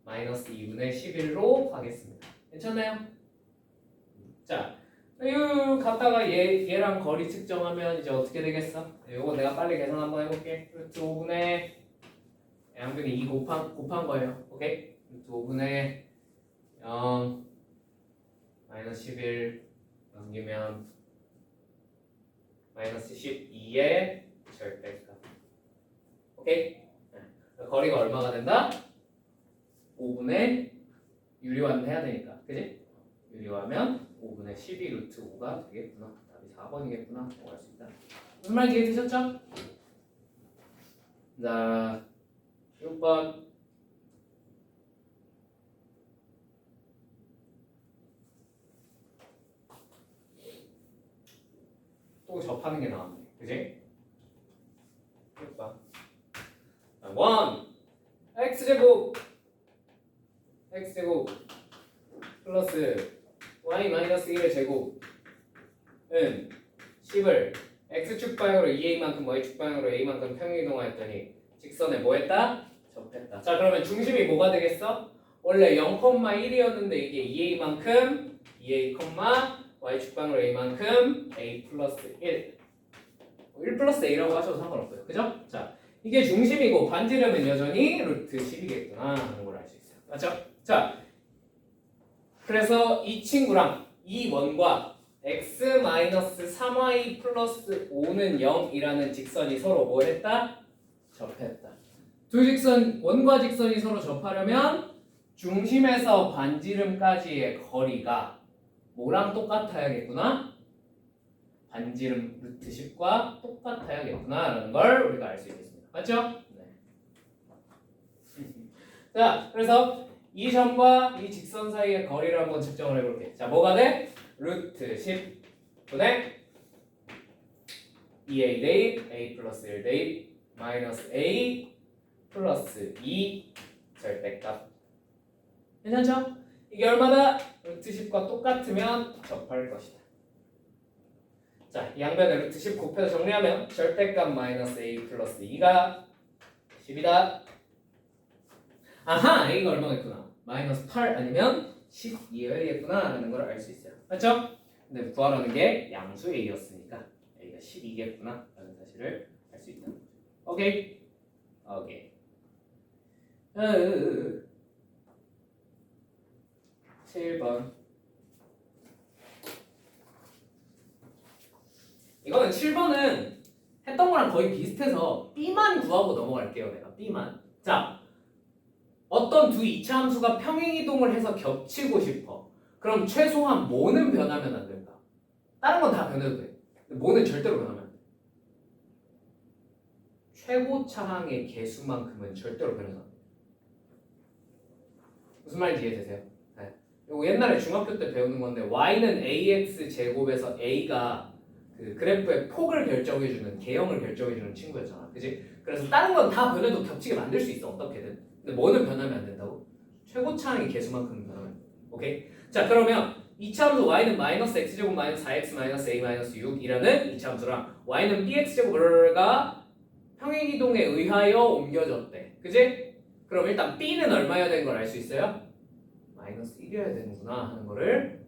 [SPEAKER 1] 마이너스 2분의 11로 가겠습니다. 괜찮나요? 자, 요 갖다가 얘랑 거리 측정하면 이제 어떻게 되겠어? 요거 내가 빨리 계산 한번 해볼게. 루트 5분의 양변이 2 곱한 거예요. 오케이? 루트 5분의 0 마이너스 11 넘기면 마이너스 12의 절대값. 오케이? 거리가 얼마가 된다? 5분의 유리화는 해야 되니까, 그지? 유리화하면 5분의 12 루트 5가 되겠구나. 답이 4번이겠구나. 라고 할 수 있다. 무슨 말 이해되셨죠? 자, 6번. 또 접하는 게 나왔네. 그지? 6번. 1. x제곱 플러스 y 마이너스 1의 제곱은 10을 x축 방향으로 2a만큼 y축 방향으로 a만큼 평행이동하였더니 직선에 뭐 했다? 접했다. 자 그러면 중심이 뭐가 되겠어? 원래 0,1이었는데 이게 2a만큼 2a, y축 방향으로 a만큼 a 플러스 1 플러스 a라고 하셔도 상관없어요. 그죠? 자 이게 중심이고 반지름은 여전히 루트 10이겠구나 하는 걸 알 수 있어요. 맞죠? 자 그래서 이 친구랑 이 원과 x-3y 플러스 5는 0이라는 직선이 서로 뭐 했다? 접했다. 두 직선, 원과 직선이 서로 접하려면 중심에서 반지름까지의 거리가 뭐랑 똑같아야겠구나? 반지름 루트 10과 똑같아야겠구나 라는 걸 우리가 알 수 있겠습니다. 맞죠? 네. 자, 그래서 이 점과 이 직선 사이의 거리를 한번 측정을 해볼게. 자, 뭐가 돼? 루트 10분의 2a 대입 a 플러스 1 대입 마이너스 a 플러스 2 절대값. 괜찮죠? 이게 얼마다? 루트 10과 똑같으면 접할 것이다. 자, 이 양변에 루트 10 곱해서 정리하면 절대값 마이너스 a 플러스 2가 10이다. 아하! a가 얼마겠구나? 마이너스 8 아니면 12여야겠구나 라는 걸 알 수 있어요. 맞죠? 근데 구하라는 게 양수 a였으니까 a가 12겠구나 라는 사실을 알 수 있다. 오케이? 오케이. 7번. 이거는 7번은 했던 거랑 거의 비슷해서 B만 구하고 넘어갈게요. 내가 B만. 자, 어떤 두 이차 함수가 평행이동을 해서 겹치고 싶어. 그럼 최소한 뭐는 변하면 안 된다. 다른 건 다 변해도 돼. 근데 뭐는 절대로 변하면 안 돼. 최고 차항의 개수만큼은 절대로 변해서 안 돼. 무슨 말인지 이해되세요? 네. 이거 옛날에 중학교 때 배우는 건데 y는 ax 제곱에서 a가 그 그래프의 폭을 결정해주는 개형을 결정해주는 친구였잖아. 그지? 그래서 다른 건 다 변해도 겹치게 만들 수 있어. 어떻게든. 근데 뭐는 변하면 안 된다고? 최고 차항의 개수만큼 변하면 안 돼. 오케이? 자 그러면 이차함수 y는 마이너스 x제곱 마이너스 4x 마이너스 a 마이너스 6이라는 이차함수랑 y는 bx제곱가 평행이동에 의하여 옮겨졌대. 그지? 그럼 일단 b는 얼마여야 되는 걸 알 수 있어요? 마이너스 1이어야 되는구나 하는 거를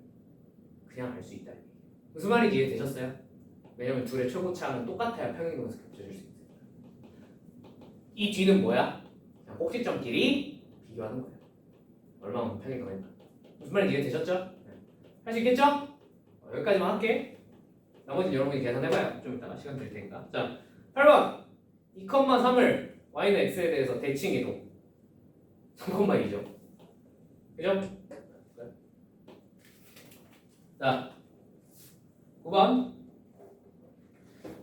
[SPEAKER 1] 그냥 알 수 있다. 무슨 말인지 이해되셨어요? 왜냐면 둘의 최고차는 똑같아야 평행이동에서 겹쳐질 수 있어요. 이 뒤는 뭐야? 그냥 꼭지점끼리 비교하는 거예요. 얼마만큼 평행이동했나. 무슨 말인지 이해되셨죠? 네. 할 수 있겠죠? 여기까지만 할게. 나머지는 여러분이 계산해봐요. 좀 이따가 시간 될 테니까. 자, 8번 2,3을 y는 x에 대해서 대칭이동 3,2죠. 그죠? 자, 9번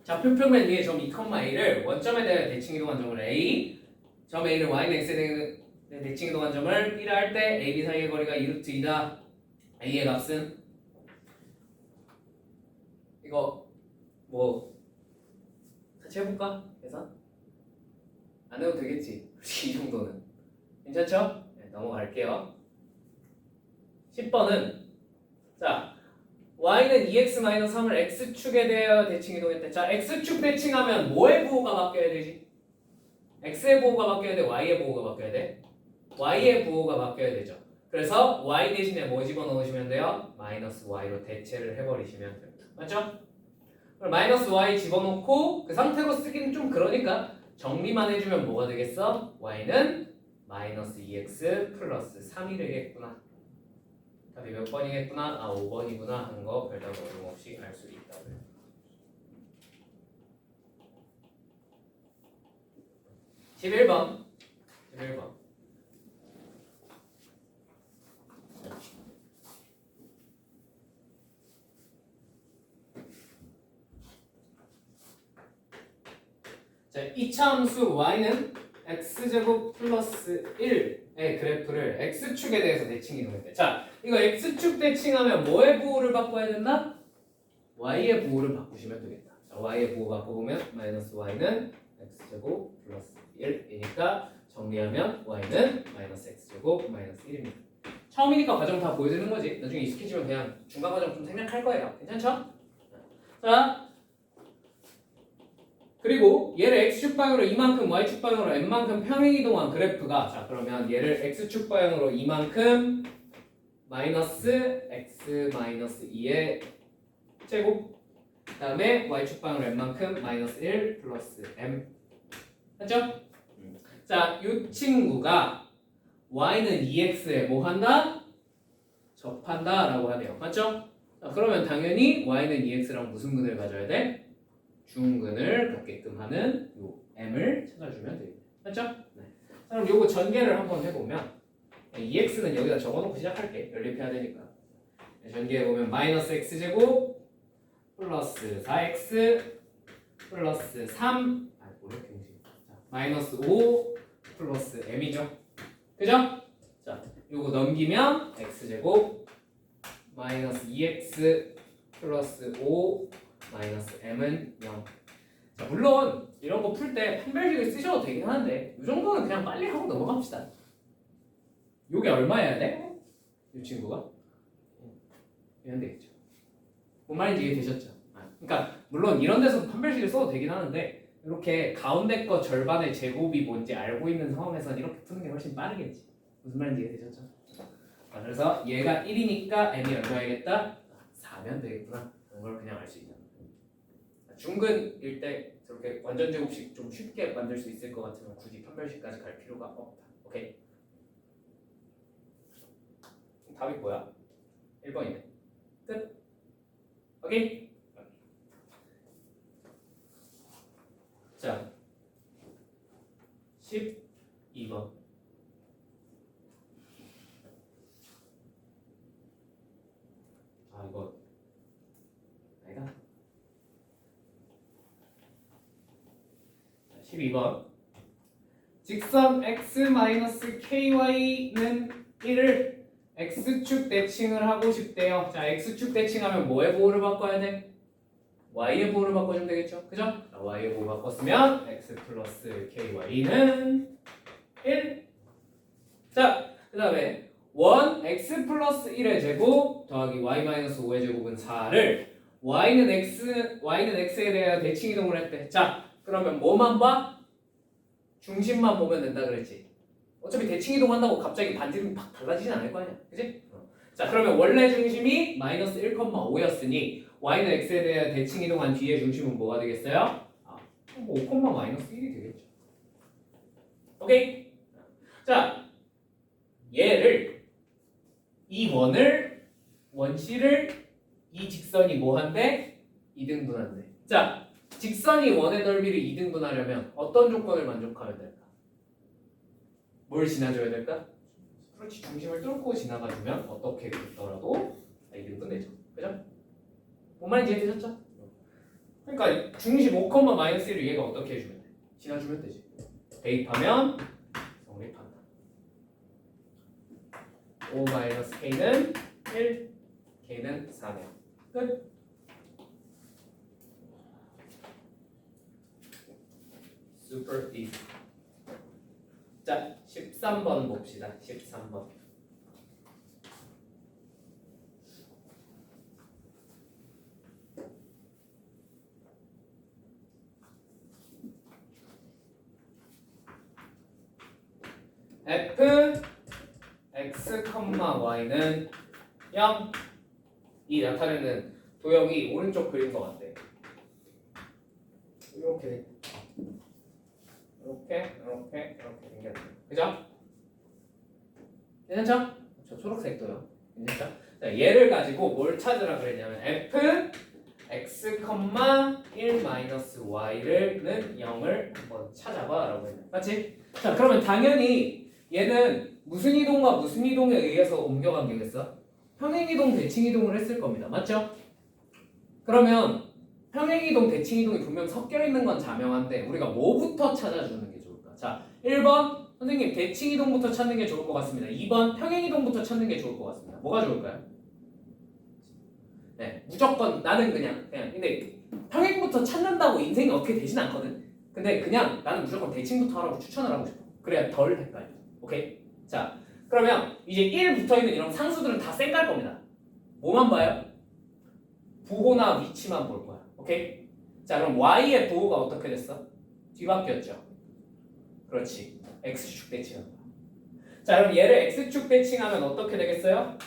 [SPEAKER 1] 좌표 표면 위에 점 2,a를 원점에 대해 대칭이동한 점을 a, 점 a를 y는 x에 대해 대칭이동한 점을 b라 할 때 a, b 사이의 거리가 2루트 2다. a의 값은 이거 뭐 같이 해볼까? 계산? 안 해도 되겠지. 이 정도는 괜찮죠? 네, 넘어갈게요. 10번은 자 y는 2x-3을 x축에 대하여 대칭이동했대. 자 x축 대칭하면 뭐의 부호가 바뀌어야 되지? x의 부호가 바뀌어야 돼? y의 부호가 바뀌어야 돼? y의 부호가 바뀌어야 되죠. 그래서 y 대신에 뭐 집어넣으시면 돼요? 마이너스 y로 대체를 해버리시면 됩니다. 맞죠? 그럼 마이너스 y 집어넣고 그 상태로 쓰기는 좀 그러니까 정리만 해주면 뭐가 되겠어? y는 마이너스 2x 플러스 3이 되겠구나. 답이 몇 번이겠구나? 아 5번이구나 하는 거 별다른 어려움 없이 알 수 있다고요. 11번 자, 이차함수 y는 x제곱 플러스 1의 그래프를 x축에 대해서 대칭이동했대. 자, 이거 x축 대칭하면 뭐의 부호를 바꿔야 된다? y의 부호를 바꾸시면 되겠다. 자, y의 부호 바꿔보면 마이너스 y는 x제곱 플러스 1이니까 정리하면 y는 마이너스 x제곱 마이너스 1입니다. 처음이니까 과정 다 보여드리는 거지. 나중에 익숙해지면 그냥 중간 과정 좀 생략할 거예요. 괜찮죠? 자, 그리고 얘를 x축 방향으로 이만큼 y축 방향으로 n만큼 평행이동한 그래프가 자 그러면 얘를 x축 방향으로 이만큼 마이너스 x 마이너스 2의 제곱 그 다음에 y축 방향으로 n만큼 마이너스 1 플러스 m 맞죠? 자, 이 친구가 y는 2x에 뭐 한다? 접한다 라고 하네요. 맞죠? 자, 그러면 당연히 y는 2x랑 무슨 근을 가져야 돼? 중근을 갖게끔 하는 요 m을 찾아주면 됩니다. 맞죠? 네. 그럼 요거 전개를 한번 해보면 2x는 여기다 적어놓고 시작할게. 연립해야 되니까. 전개해보면 마이너스 x제곱 플러스 4x 플러스 3 뭐래 경식 마이너스 5 플러스 m이죠. 그죠? 자, 요거 넘기면 x제곱 마이너스 2x 플러스 5 마이너스 m은 0. 자, 물론 이런 거 풀 때 판별식을 쓰셔도 되긴 하는데 이 정도는 그냥 빨리 하고 넘어갑시다. 요게 얼마여야 돼? 이 친구가? 이런 되겠죠. 뭔 말인지 이해되셨죠? 그러니까 물론 이런 데서 판별식을 써도 되긴 하는데 이렇게 가운데 거 절반의 제곱이 뭔지 알고 있는 상황에서는 이렇게 푸는 게 훨씬 빠르겠지. 무슨 말인지 이해되셨죠? 자, 그래서 얘가 1이니까 m이 얼마야겠다? 4면 되겠구나. 그런 걸 그냥 알 수 있다. 중근일 때 저렇게 완전 제곱식 좀 쉽게 만들 수 있을 것 같으면 굳이 판별식까지 갈 필요가 없다. 오케이? 답이 뭐야? 1번이네. 끝. 오케이? 자, 12번. 아, 이거 아니다. 12번. 직선 x-ky는 1을 x축 대칭을 하고 싶대요. 자, x축 대칭하면 뭐의 보호를 바꿔야 돼? y의 보호를 바꿔주면 되겠죠? 그죠? 자, y의 보호 바꿨으면 x 플러스 ky는 1. 자, 그 다음에 원 x 플러스 1의 제곱 더하기 y 마이너스 5의 제곱은 4를 y는 x에 대하여 대칭 이동을 했대. 자, 그러면 뭐만 봐? 중심만 보면 된다 그랬지. 어차피 대칭 이동한다고 갑자기 반지름이 팍 달라지진 않을 거 아니야. 그지? 자, 그러면 원래 중심이 마이너스 1,5였으니 y는 x에 대해 대칭 이동한 뒤의 중심은 뭐가 되겠어요? 뭐 5, 마이너스 1이 되겠죠. 오케이? 자, 얘를 이 원C를 이 직선이 뭐한데? 2등분한대. 자, 직선이 원의 넓이를 2등분하려면 어떤 조건을 만족하면 될까? 뭘 지나줘야 될까? 그렇지, 중심을 뚫고 지나가주면 어떻게 됐더라도 2등분 되죠. 그죠? 뭔 말인지 이해되셨죠? 그러니까 중심 5, 마이너스 1을 얘가 어떻게 해주면 돼? 지나주면 되지. 대입하면 성립한다. 5 마이너스 k는 1, k는 4네요. 끝. super easy. 자, 13번 봅시다. 13번. f x, y는 0. 이 나타내는 도형이 오른쪽 그린 것 같아. 이렇게 생겼죠. 그죠? 괜찮죠? 저 초록색도요. 괜찮죠? 자, 얘를 가지고 뭘 찾으라 그랬냐면 f x, 1 마이너스 y를는 0을 한번 찾아봐라고 했네. 맞지? 자, 그러면 당연히 얘는 무슨 이동과 무슨 이동에 의해서 옮겨간 게겠어? 평행이동, 대칭이동을 했을 겁니다. 맞죠? 그러면 평행이동, 대칭이동이 분명 섞여 있는 건 자명한데 우리가 뭐부터 찾아주는 게 좋을까? 자, 1번 선생님 대칭이동부터 찾는 게 좋을 것 같습니다. 2번 평행이동부터 찾는 게 좋을 것 같습니다. 뭐가 좋을까요? 네, 무조건 나는 그냥 근데 평행부터 찾는다고 인생이 어떻게 되진 않거든. 근데 그냥 나는 무조건 대칭부터 하라고 추천을 하고 싶어. 그래야 덜 헷갈려. 오케이? 자, 그러면 이제 1 붙어있는 이런 상수들은 다 쌩 갈 겁니다. 뭐만 봐요? 부호나 위치만 볼 거야. 오케이? 자, 그럼 y의 부호가 어떻게 됐어? 뒤바뀌었죠. 그렇지. x축 대칭한 거야. 자, 그럼 얘를 x축 대칭하면 어떻게 되겠어요?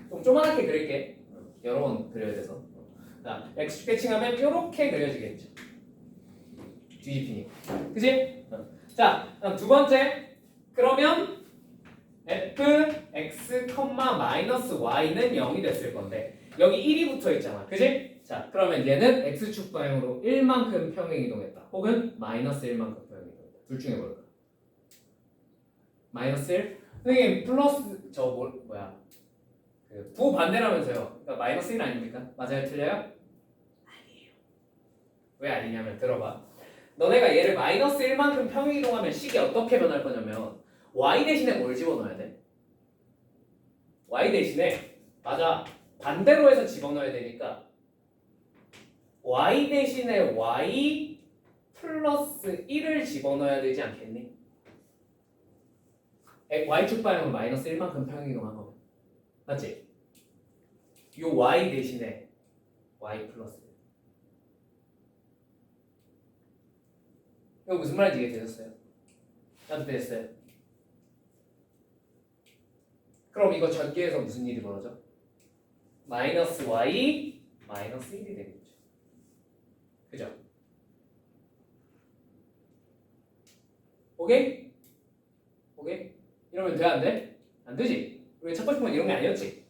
[SPEAKER 1] 좀 조그맣게 그릴게. 여러 번 그려야 돼서. 자, x축 대칭하면 이렇게 그려지겠죠. 뒤집히니까. 그치? 자, 그럼 두 번째. 그러면 f x, 마이너스 y는 0이 됐을 건데 여기 1이 붙어 있잖아. 그치? 자, 그러면 얘는 x축 방향으로 1만큼 평행 이동했다. 혹은 마이너스 1만큼 평행 이동했다. 둘 중에 뭘까? 마이너스 1? 선생님 플러스 그 부호 반대라면서요. 그러니까 마이너스 1 아닙니까? 맞아요? 틀려요? 아니에요. 왜 아니냐면 들어봐. 너네가 얘를 마이너스 1만큼 평행 이동하면 식이 어떻게 변할 거냐면 y 대신에 뭘 집어넣어야 돼? y 대신에 맞아. 반대로 해서 집어넣어야 되니까 y 대신에 y 플러스 1을 집어넣어야 되지 않겠니? y축 방향은 마이너스 1만큼 평행 이동한 거면 맞지? 요 y 대신에 y 플러스 1. 이거 무슨 말인지 이해되셨어요? 나도 됐어요. 그럼 이거 전개해서 무슨 일이 벌어져? 마이너스 y 마이너스 1이 되겠죠. 그죠? 오케이? 오케이? 이러면 돼 안 돼? 안 되지? 우리 찾고 싶은 건 이런 게 아니었지?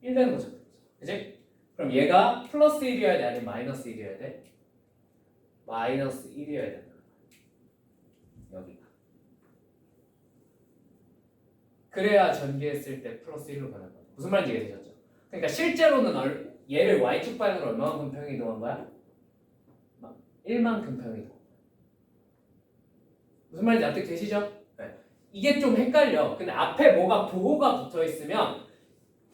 [SPEAKER 1] 1 되는 거죠. 그치? 그럼 얘가 플러스 1이어야 돼? 아니면 마이너스 1이어야 돼? 마이너스 1이어야 된다. 여기가. 그래야 전개했을 때 플러스 1로 변할 거야. 무슨 말인지 이해되셨죠? 그러니까 실제로는 얘를 y축 방향으로 얼마만큼 평행 이동한 거야? 1만큼 평행 이동. 무슨 말인지 납득 되시죠? 네. 이게 좀 헷갈려. 근데 앞에 뭐가 부호가 붙어 있으면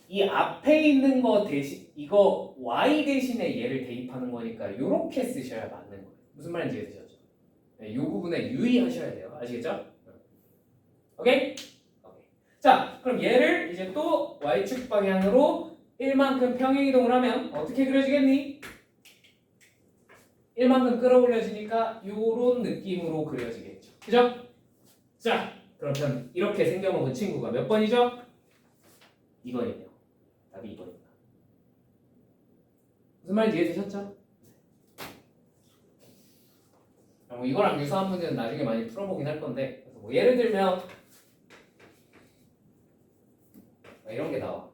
[SPEAKER 1] 이 앞에 있는 거 대신 이거 y 대신에 얘를 대입하는 거니까 이렇게 쓰셔야 맞는 거예요. 무슨 말인지 이해되셨죠? 네, 이 부분에 유의하셔야 돼요. 아시겠죠? 오케이? 자, 그럼 얘를 이제 또 y축 방향으로 1만큼 평행 이동을 하면 어떻게 그려지겠니? 1만큼 끌어올려지니까 요런 느낌으로 그려지겠죠. 그죠? 자, 그러면 이렇게 생겨먹은 친구가 몇 번이죠? 2번이네요. 답이 2번입니다. 무슨 말인지 이해되셨죠? 뭐 이거랑 유사한 문제는 나중에 많이 풀어보긴 할 건데, 그래서 뭐 예를 들면 이런 게 나와.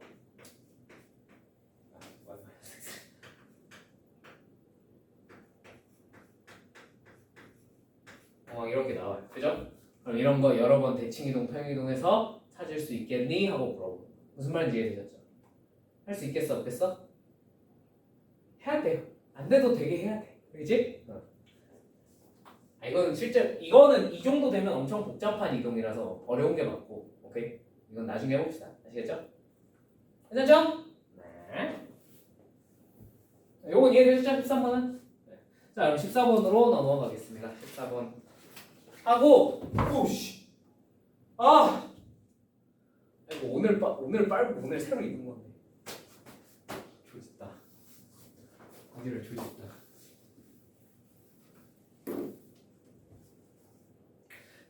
[SPEAKER 1] 이런 게 나와요. 그죠? 그럼 이런 거 여러 번 대칭이동, 평행이동해서 찾을 수 있겠니? 하고 물어보고. 무슨 말인지 이해되셨죠? 할 수 있겠어? 없겠어? 해야 돼요. 안 돼도 되게 해야 돼. 그지? 이거는 실제 이거는 이 정도 되면 엄청 복잡한 이동이라서 어려운 게 맞고, 오케이? 이건 나중에 해봅시다. 아시겠죠? 괜찮죠? 네. 요건 이해되셨죠? 13번은? 네. 자, 그럼 14번으로 넘어가겠습니다. 14번 하고, 오씨, 이거 오늘 빨고 오늘 새로 입은 건데. 조짓다. 고기를 조짓다.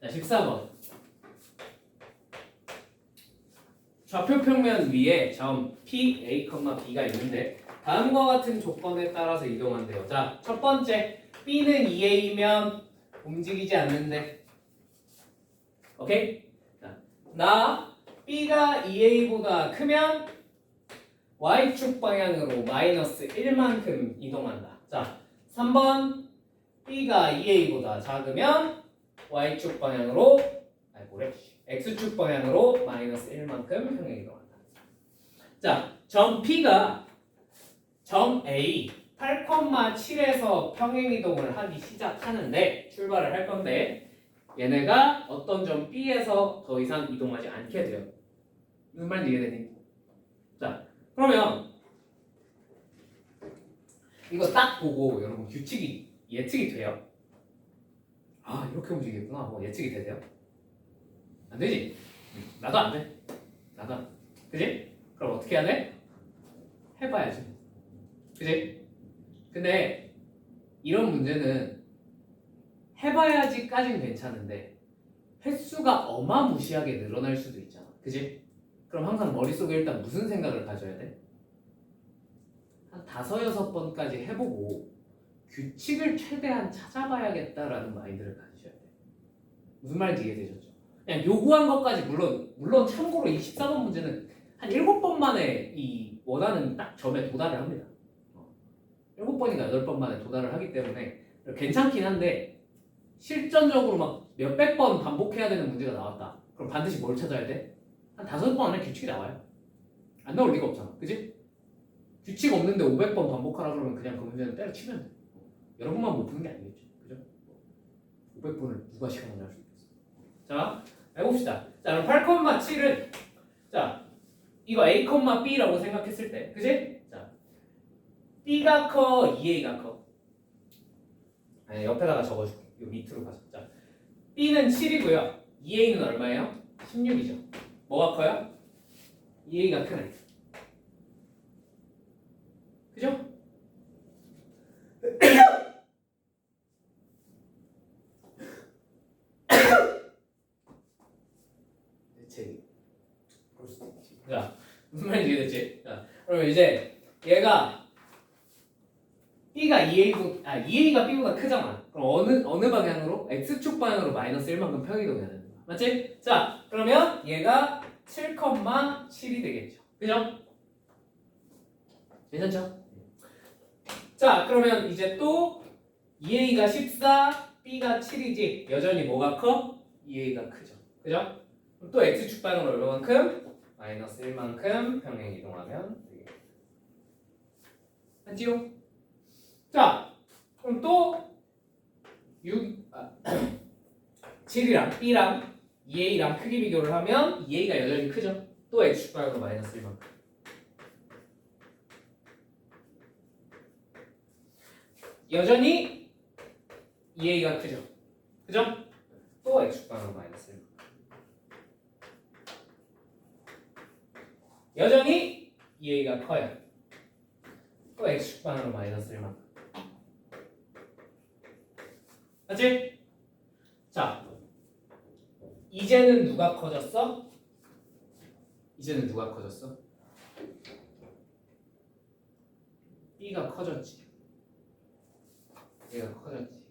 [SPEAKER 1] 자, 14번. 좌표 평면 위에 점 P, A, B가 있는데 다음과 같은 조건에 따라서 이동한대요. 자, 첫 번째, B는 2A면 움직이지 않는데. 오케이? 자, 나 B가 2A보다 크면 Y축 방향으로 마이너스 1만큼 이동한다. 자, 3번, B가 2A보다 작으면 Y축 방향으로 X축 방향으로 마이너스 1만큼 평행 이동한다. 자, 점 P가 점 A 8,7에서 평행 이동을 하기 시작하는데 출발을 할 건데 얘네가 어떤 점 B에서 더 이상 이동하지 않게 돼요. 무슨 말인지 이해되니? 자, 그러면 이거 딱 보고 여러분 규칙이 예측이 돼요? 이렇게 움직이겠구나. 예측이 되세요? 안 되지? 나도 안 돼. 나도 안 돼. 그지? 그럼 어떻게 해야 돼? 해봐야지. 그지? 근데 이런 문제는 해봐야지까진 괜찮은데 횟수가 어마무시하게 늘어날 수도 있잖아. 그지? 그럼 항상 머릿속에 일단 무슨 생각을 가져야 돼? 한 5-6번까지 해보고 규칙을 최대한 찾아봐야겠다라는 마인드를 가지셔야 돼. 무슨 말인지 이해되셨죠? 그냥 요구한 것까지 물론 참고로 이 14번 문제는 한 7번 만에 이 원하는 딱 점에 도달을 합니다. 7번인가 8번 만에 도달을 하기 때문에 괜찮긴 한데 실전적으로 막 몇백 번 반복해야 되는 문제가 나왔다. 그럼 반드시 뭘 찾아야 돼? 한 5번 안에 규칙이 나와요. 안 나올 리가 없잖아. 그지? 규칙 없는데 500번 반복하라 그러면 그냥 그 문제는 때려치면 돼. 여러분만 못 푸는 게 아니겠죠. 그죠? 500번을 누가 시간을 할 수 있겠어. 자, 해봅시다. 자, 그럼 8,7은 자, 이거 A, B라고 생각했을 때, 그지? 자, B가 커, 2A가 커. 아니, 옆에다가 적어줄게. 요 밑으로 가서. 자, B는 7이고요. 2A는 얼마예요? 16이죠. 뭐가 커요? 2A가 크네. 그죠? 대체 자, 무슨 말인지 이해됐지? 자, 그러면 이제 얘가 B가 2A가 B보다 크잖아. 그럼 어느 방향으로? X축 방향으로 마이너스 1만큼 평이동해야 되는 거야. 맞지? 자, 그러면 얘가 7,7이 되겠죠. 그죠? 괜찮죠? 자, 그러면 이제 또 2A가 14, B가 7이지. 여전히 뭐가 커? 2A가 크죠. 그죠? 그럼 또 X축 방향으로 얼마만큼? 마이너스 1만큼 평행 이동하면 되겠죠. 맞지요? 자, 그럼 또 7이랑 B랑 2A랑 크기 비교를 하면 2A가 여전히 크죠? 또 X축 방향으로 마이너스 1만큼. 여전히 2A가 크죠? 그죠? 또 X축 방향으로 마이너스 1만큼. 여전히 2A가 커요. 또 X축 방향으로 마이너스 1만큼. 맞지? 자, 이제는 누가 커졌어? B가 B가 커졌지. 얘가 커졌지.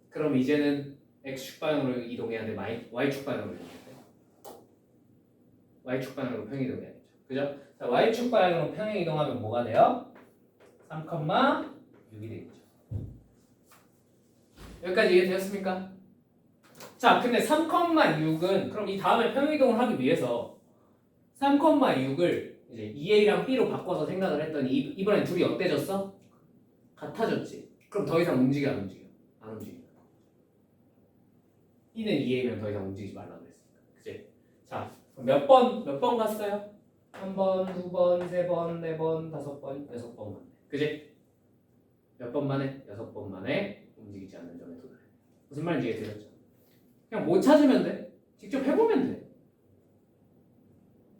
[SPEAKER 1] 그럼 이제는 X축 방향으로 이동해야 돼? Y축 방향으로 이동해야 돼? Y축 방향으로 평행 이동해야겠죠. 그죠? 자, Y축 방향으로 평행 이동하면 뭐가 돼요? 3,6이 되겠죠. 여기까지 이해되셨습니까? 자, 근데 3,6은 그럼 이 다음에 평행 이동을 하기 위해서 3,6을 이제 2A랑 B로 바꿔서 생각을 했더니 이번엔 둘이 어때졌어? 같아졌지. 그럼 더 이상 움직여 안 움직여? 안 움직여. B는 2A면 더 이상 움직이지 말라고 그랬으니까. 그치? 자, 몇 번 갔어요? 1번, 2번, 3번, 4번, 5번, 6번 만에. 그치? 몇 번 만에? 6번 만에 움직이지 않는 점에 도달해. 무슨 말인지 이해되셨죠? 그냥 못 찾으면 돼. 직접 해보면 돼.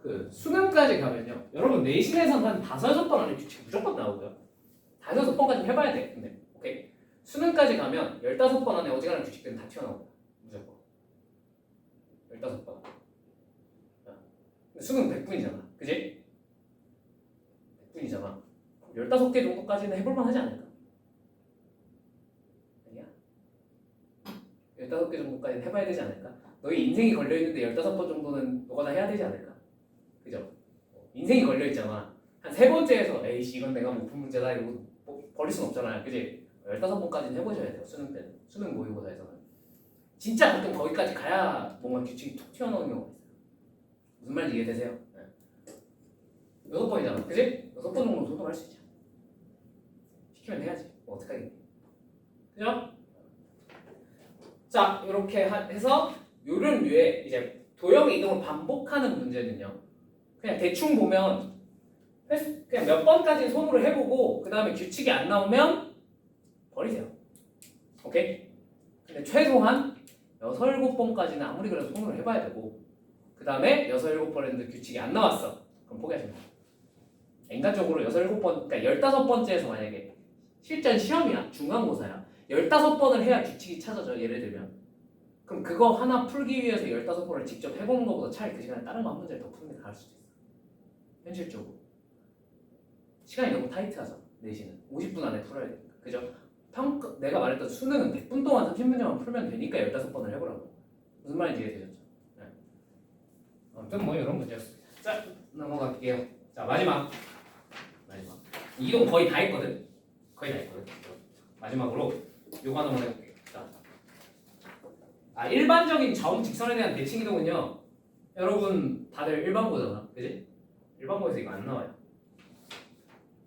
[SPEAKER 1] 그 수능까지 가면요. 여러분 내신에선 한 5-6번 안에 규칙 무조건 나오고요. 5-6번까지 해봐야 돼. 근데 오케이. 수능까지 가면 15번 안에 어지간한 규칙들은 다 튀어나옵니다. 무조건. 15번. 수능 100분이잖아. 그지? 100분이잖아. 15개 정도까지는 해볼만 하지 않을까? 아니야? 15개 정도까지는 해봐야 되지 않을까? 너희 인생이 걸려있는데 15번 정도는 너가 다 해야 되지 않을까? 그죠? 인생이 걸려있잖아. 한 3번째에서 에이씨 이건 내가 못 푼 문제다 이러고 버릴 순 없잖아요. 그지? 15번까지는 해보셔야 돼요. 수능 때는. 수능 모의고사에서는. 진짜 가끔 거기까지 가야 뭔가 규칙이 툭 튀어나오는 경우가 있어요. 무슨 말인지 이해되세요? 네. 6번이잖아. 그지? 6번 정도 소통할 수 있죠. 시키면 해야지. 뭐 어떡하겠니? 그죠? 자, 이렇게 해서 요런 류의 이제 도형 이동을 반복하는 문제는요. 그냥 대충 보면 그냥 몇 번까지 손으로 해보고 그 다음에 규칙이 안 나오면 버리세요. 오케이? 근데 최소한 6, 7번까지는 아무리 그래도 손으로 해봐야 되고 그 다음에 6, 7번에도 규칙이 안 나왔어. 그럼 포기하시면 돼요. 인간적으로 6, 7번, 그러니까 15번째에서 만약에 실전 시험이야, 중간고사야 15번을 해야 규칙이 찾아져. 예를 들면 그럼 그거 하나 풀기 위해서 15번을 직접 해보는 것보다 차라리 그 시간에 다른 거 한 문제를 더 푸는 게 나을 수도 있어. 현실적으로 시간이 너무 타이트하잖아. 내신은 50분 안에 풀어야 되니까. 그죠? 내가 말했던 수능은 100분 동안 30문제만 풀면 되니까 15번을 해보라고. 무슨 말인지 이해되셨죠? 네. 아무튼 뭐 이런 문제였습니다. 자, 넘어갈게요. 자, 마지막 이동 거의 다 했거든. 마지막으로 요거 하나만 해볼게요. 자, 일반적인 점 직선에 대한 대칭 이동은요. 여러분 다들 일반고잖아, 그지? 일반고에서 이거 안 나와요.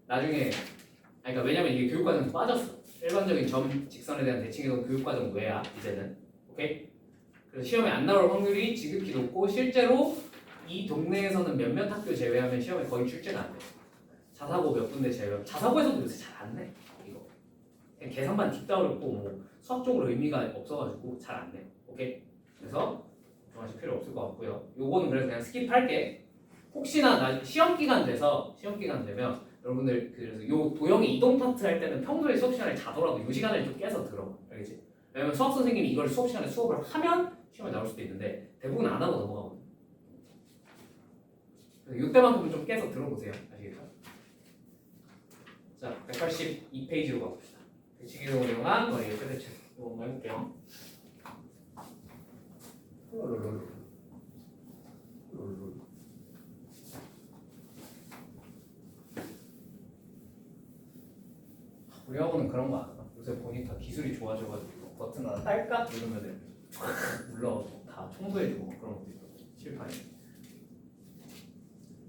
[SPEAKER 1] 나중에 그러니까 왜냐면 이게 교육과정에서 빠졌어. 일반적인 점 직선에 대한 대칭 이동 교육과정 외야 이제는. 오케이? 그래서 시험에 안 나올 확률이 지극히 높고 실제로 이 동네에서는 몇몇 학교 제외하면 시험에 거의 출제가 안 돼. 자사고 몇 군데 제외. 자사고에서도 요새 잘 안 내. 이거 그냥 계산만 딥다 어렵고 뭐 수학적으로 의미가 없어가지고 잘 안 내. 오케이? 그래서 걱정하실 필요 없을 것 같고요. 요거는 그래서 그냥 스킵할게. 혹시나 나 시험 기간 되면 여러분들 그래서 요 도형의 이동 파트 할 때는 평소에 수업 시간에 자더라도 요 시간을 좀 깨서 들어. 알겠지? 왜냐면 수학 선생님이 이걸 수업 시간에 수업을 하면 시험에 나올 수도 있는데 대부분 안 하고 넘어가거든요. 그래서 이때만큼은 좀 깨서 들어보세요. 아시겠죠? 자, 182페이지로 가봅시다. 대칭 이동을 이용한 거리의 최대치. 이거 한번 해볼게요. 우리 학원은 그런 거 안 하나? 요새 보니까 기술이 좋아져가지고 버튼 하나 딸깍 누르면은 올라와서 다 청소해주고 막 그런 것도 있거든. 칠판에.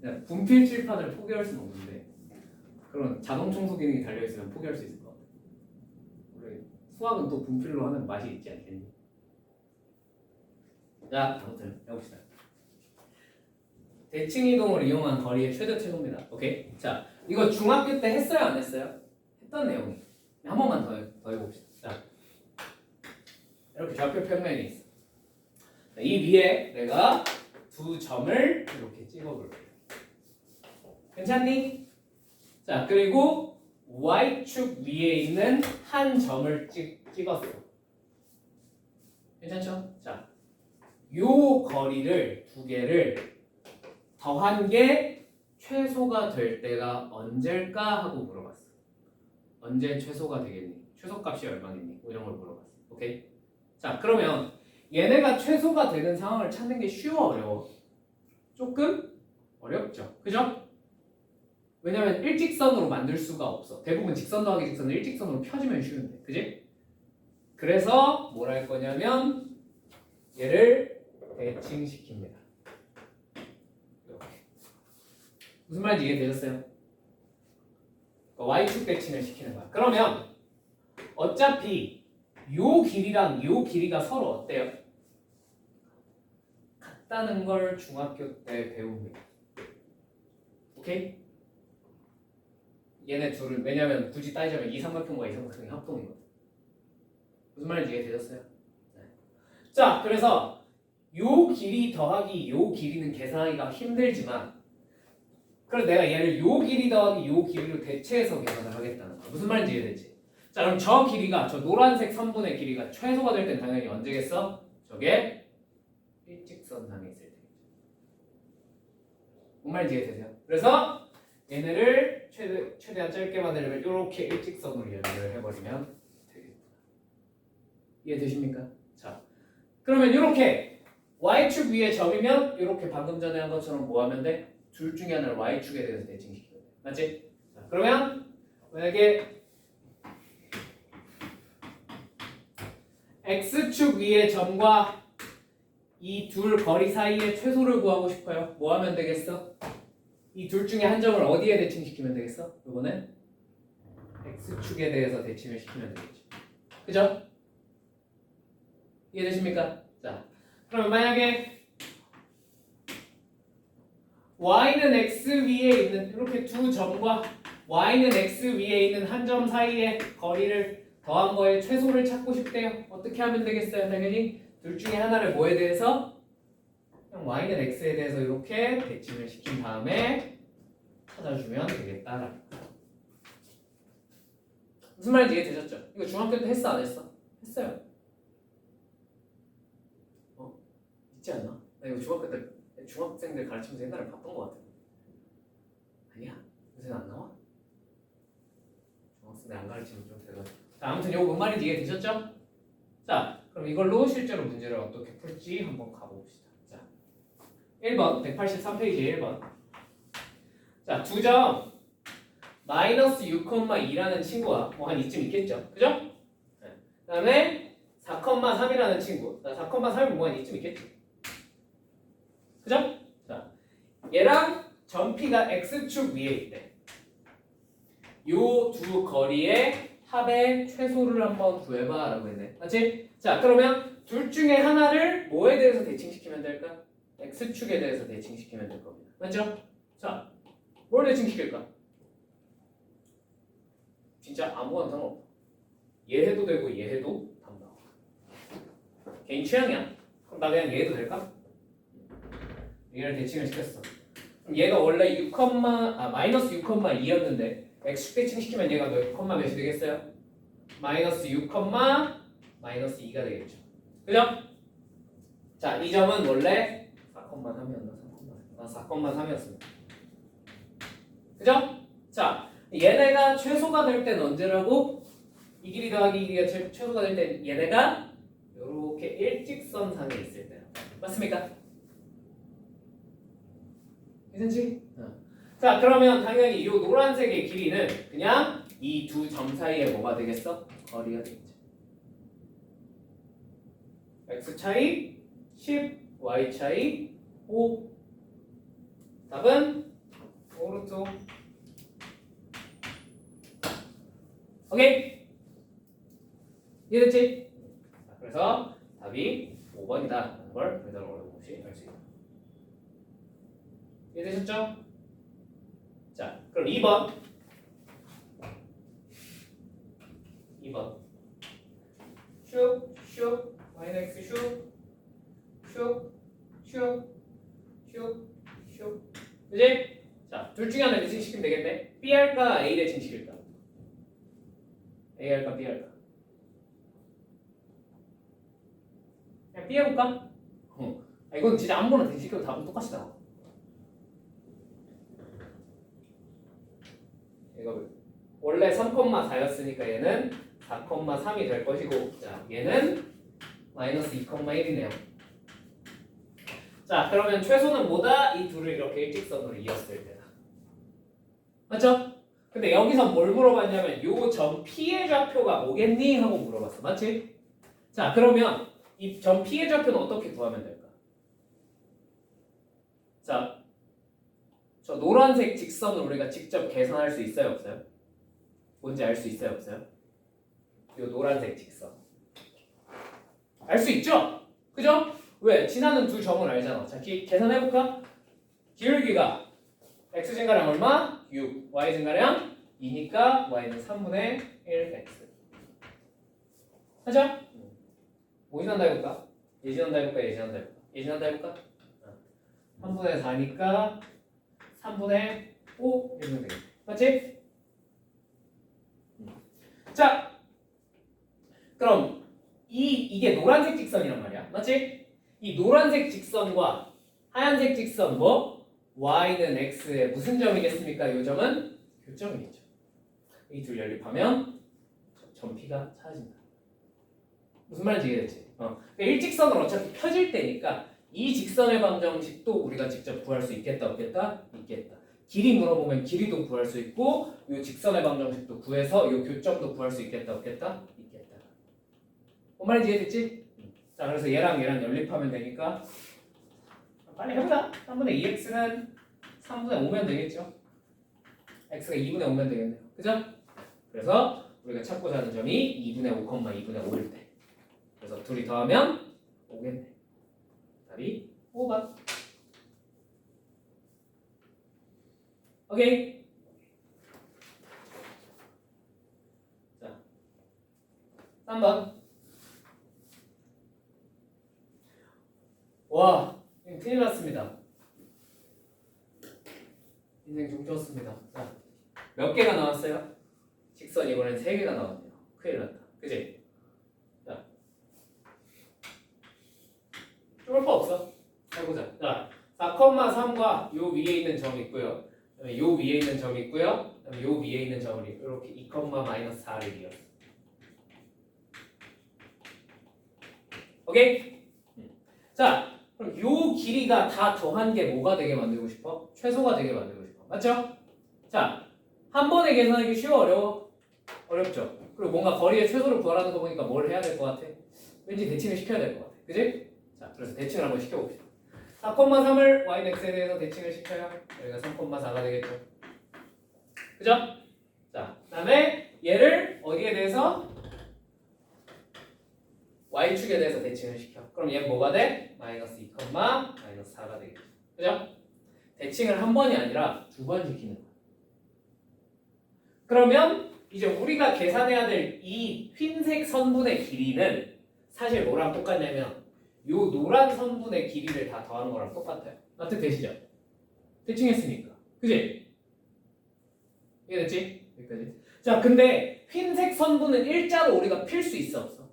[SPEAKER 1] 그냥 분필 칠판을 포기할 수는 없는데 그런 자동 청소 기능이 달려 있으면 포기할 수 있을 것 같아. 우리 수학은 또 분필로 하는 맛이 있지 않겠니? 자, 아무튼 해봅시다. 대칭 이동을 이용한 거리의 최대 최소입니다. 오케이? 자, 이거 중학교 때 했어요, 안 했어요? 했던 내용이. 한 번만 더 해봅시다. 자, 이렇게 좌표 평면이 있어. 자, 이 위에 내가 두 점을 이렇게 찍어볼게요. 괜찮니? 자, 그리고 Y축 위에 있는 한 점을 찍었어. 괜찮죠? 자, 요 거리를 두 개를 더한 게 최소가 될 때가 언제일까 하고 물어봤어. 언제 최소가 되겠니? 최소값이 얼마겠니? 뭐 이런 걸 물어봤어. 오케이? 자, 그러면 얘네가 최소가 되는 상황을 찾는 게 쉬워, 어려워? 조금 어렵죠. 그죠? 왜냐면 일직선으로 만들 수가 없어. 대부분 직선 더하기 직선을 일직선으로 펴주면 쉬운데. 그지? 그래서 뭘 할 거냐면 얘를 대칭시킵니다. 이렇게. 무슨 말인지 이해되셨어요? Y축 대칭을 시키는 거야. 그러면 어차피 요 길이랑 요 길이가 서로 어때요? 같다는 걸 중학교 때 배웁니다. 오케이? 얘네 둘은 왜냐면 굳이 따지자면 이삼각형과 이삼각형의 합동이거든. 무슨 말인지 이해되셨어요? 네. 자, 그래서 요 길이 더하기 요 길이는 계산하기가 힘들지만 그래서 내가 얘를 요 길이 더하기 요 길이로 대체해서 계산을 하겠다는 거야. 무슨 말인지 이해되지? 자, 그럼 저 길이가 저 노란색 선분의 길이가 최소가 될 땐 당연히 언제겠어? 저게 일직선상에 있을 때겠죠. 무슨 말인지 이해되세요? 그래서 얘네를 최대한 짧게 만들려면 이렇게 일직선으로 연결을 해버리면 되겠구나. 이해되십니까? 자, 그러면 이렇게 y축 위에 점이면 이렇게 방금 전에 한 것처럼 뭐 하면 돼? 둘 중에 하나를 y축에 대해서 대칭시키면 돼. 맞지? 자, 그러면 만약에 x축 위의 점과 이 둘 거리 사이의 최소를 구하고 싶어요. 뭐 하면 되겠어? 이 둘 중에 한 점을 어디에 대칭시키면 되겠어? 이거는 x축에 대해서 대칭을 시키면 되겠죠. 그죠? 이해되십니까? 자, 그럼 만약에 y는 x 위에 있는 이렇게 두 점과 y는 x 위에 있는 한 점 사이의 거리를 더한 거에 최소를 찾고 싶대요. 어떻게 하면 되겠어요? 당연히 둘 중에 하나를 뭐에 대해서? 그냥 y는 x에 대해서 이렇게 대칭을 시킨 다음에 찾아주면 되겠다. 무슨 말인지 이해되셨죠? 이거 중학교 때 했어 안 했어? 했어요. 있지 않나? 나 이거 중학교 때 중학생들 가르치면서 옛날에 봤던 것 같아. 아니야? 요새는 안 나와? 중학생들 안 가르치면 좀 돼가지고. 자, 아무튼 이거 뭔 말인지 이해되셨죠? 자, 그럼 이걸로 실제로 문제를 어떻게 풀지 한번 가봅시다. 자, 1번 183페이지 1번. 자, 두 점 마이너스 6,2라는 친구가 뭐 한 이쯤 있겠죠? 그죠? 네. 그 다음에 4,3이라는 친구. 4,3이 뭐 한 이쯤 있겠지? 그죠? 자, 얘랑 점 P가 X축 위에 있대. 요 두 거리의 합의 최소를 한번 구해봐 라고 했네. 맞지? 자, 그러면 둘 중에 하나를 뭐에 대해서 대칭시키면 될까? X축에 대해서 대칭시키면 될 겁니다. 맞죠? 자, 뭘 대칭시킬까? 진짜 아무거나 상관없어. 얘 해도 되고 얘 해도 답 나와. 개인 취향이야. 그럼 나 그냥 얘 해도 될까? 얘를 대칭을 시켰어. 그럼 얘가 원래 마이너스 6,2였는데 x축 대칭시키면 얘가 몇이 되겠어요? 마이너스 6, 마이너스 2가 되겠죠. 그죠? 자, 이 점은 원래 4,3이었나? 4,3이었습니다. 그죠? 자, 얘네가 최소가 될 때는 언제라고? 이 길이 더하기 이 길이가 최소가 될 때 얘네가 이렇게 일직선상에 있을 때요. 맞습니까? 괜찮지? 자, 그러면 당연히 이 노란색의 길이는 그냥 이 두 점 사이에 뭐가 되겠어? 거리가 되겠죠. x 차이 10, y 차이 5. 답은 5루트 5. 오케이? 이해됐지? 자, 그래서 답이 5번이다 라는 걸 배달 어려움없이 알 수 있다. 이해되셨죠? 자, 그럼 2번. 2번. 슉, y는 x 슉, 슉. 그지? 자, 둘 중에 하나 대칭시키면 되겠네. B 할까? A 대칭시킬까? A 할까? B 할까? 그냥 B 해볼까? 이건 진짜 아무거나 대칭시켜도 답은 똑같이 나와. 원래 3,4였으니까 얘는 4,3이 될 것이고 자 얘는 마이너스 2,1이네요. 자 그러면 최소는 뭐다? 이 둘을 이렇게 일직선으로 이었을 때다. 맞죠? 근데 여기서 뭘 물어봤냐면 요 점 P의 좌표가 뭐겠니? 하고 물어봤어. 맞지? 자 그러면 이 점 P의 좌표는 어떻게 구하면 될까? 자, 저 노란색 직선을 우리가 직접 계산할 수 있어요? 없어요? 뭔지 알 수 있어요? 없어요? 요 노란색 직선 알 수 있죠? 그죠? 왜? 지나는 두 점을 알잖아. 자, 계산해볼까? 기울기가 x 증가량 얼마? 6 y 증가량 2니까 y는 3분의 1x 하자? 뭐 지난다 해볼까? 얘 지난다 해볼까? 얘 지난다 해볼까? 얘 지난다 해볼까? 3분의 4니까 3분의 5 이러면 되겠다. 맞지? 자, 그럼 이게 노란색 직선이란 말이야. 맞지? 이 노란색 직선과 하얀색 직선 뭐? y는 x의 무슨 점이겠습니까? 이 점은 교점이겠죠. 이 둘 연립하면 점 P가 찾아진다. 무슨 말인지 이해됐지? 일직선은 어차피 펴질 때니까 이 직선의 방정식도 우리가 직접 구할 수 있겠다 없겠다? 있겠다. 길이 물어보면 길이도 구할 수 있고 이 직선의 방정식도 구해서 이 교점도 구할 수 있겠다 없겠다? 있겠다. 뭔 말인지 이해됐지? 자 그래서 얘랑 연립하면 되니까 빨리 해보자. 3분의 2x는 3분의 5면 되겠죠? x가 2분의 5면 되겠네요. 그죠? 그래서 우리가 찾고자 하는 점이 2분의 5, 2분의 5일 때 그래서 둘이 더하면 5겠네. 답이 5번. 오케이. 자, 3번. 와, 큰일 났습니다. 인생 종쳤습니다. 자, 몇 개가 나왔어요? 직선 이번엔 3개가 나왔네요. 큰일 났다. 그치? 자, 쫄 거 없어. 해보자. 자, 4,3과 요 위에 있는 점 있고요. 요 위에 있는 점 있고요. 요 위에 있는 점을 이렇게 2, 마이너스 4를 이었어. 오케이? 자, 그럼 요 길이가 다 더한 게 뭐가 되게 만들고 싶어? 최소가 되게 만들고 싶어. 맞죠? 자, 한 번에 계산하기 쉬워 어려워? 어렵죠? 그리고 뭔가 거리의 최소를 구하라는 거 보니까 뭘 해야 될 것 같아? 왠지 대칭을 시켜야 될 것 같아. 그지? 자, 그래서 대칭을 한번 시켜봅시다. 4,3을 yx에 대해서 대칭을 시켜요. 여기가 3,4가 되겠죠. 그죠? 자, 그 다음에 얘를 어디에 대해서? y축에 대해서 대칭을 시켜. 그럼 얘는 뭐가 돼? 마이너스 2, 마이너스 4가 되겠죠. 그죠? 대칭을 한 번이 아니라 두 번 시키는 거야. 그러면 이제 우리가 계산해야 될 이 흰색 선분의 길이는 사실 뭐랑 똑같냐면 요 노란 선분의 길이를 다 더하는 거랑 똑같아요. 납득되시죠? 대칭했으니까. 그지? 이해됐지? 여기까지. 자, 근데 흰색 선분은 일자로 우리가 필 수 있어 없어?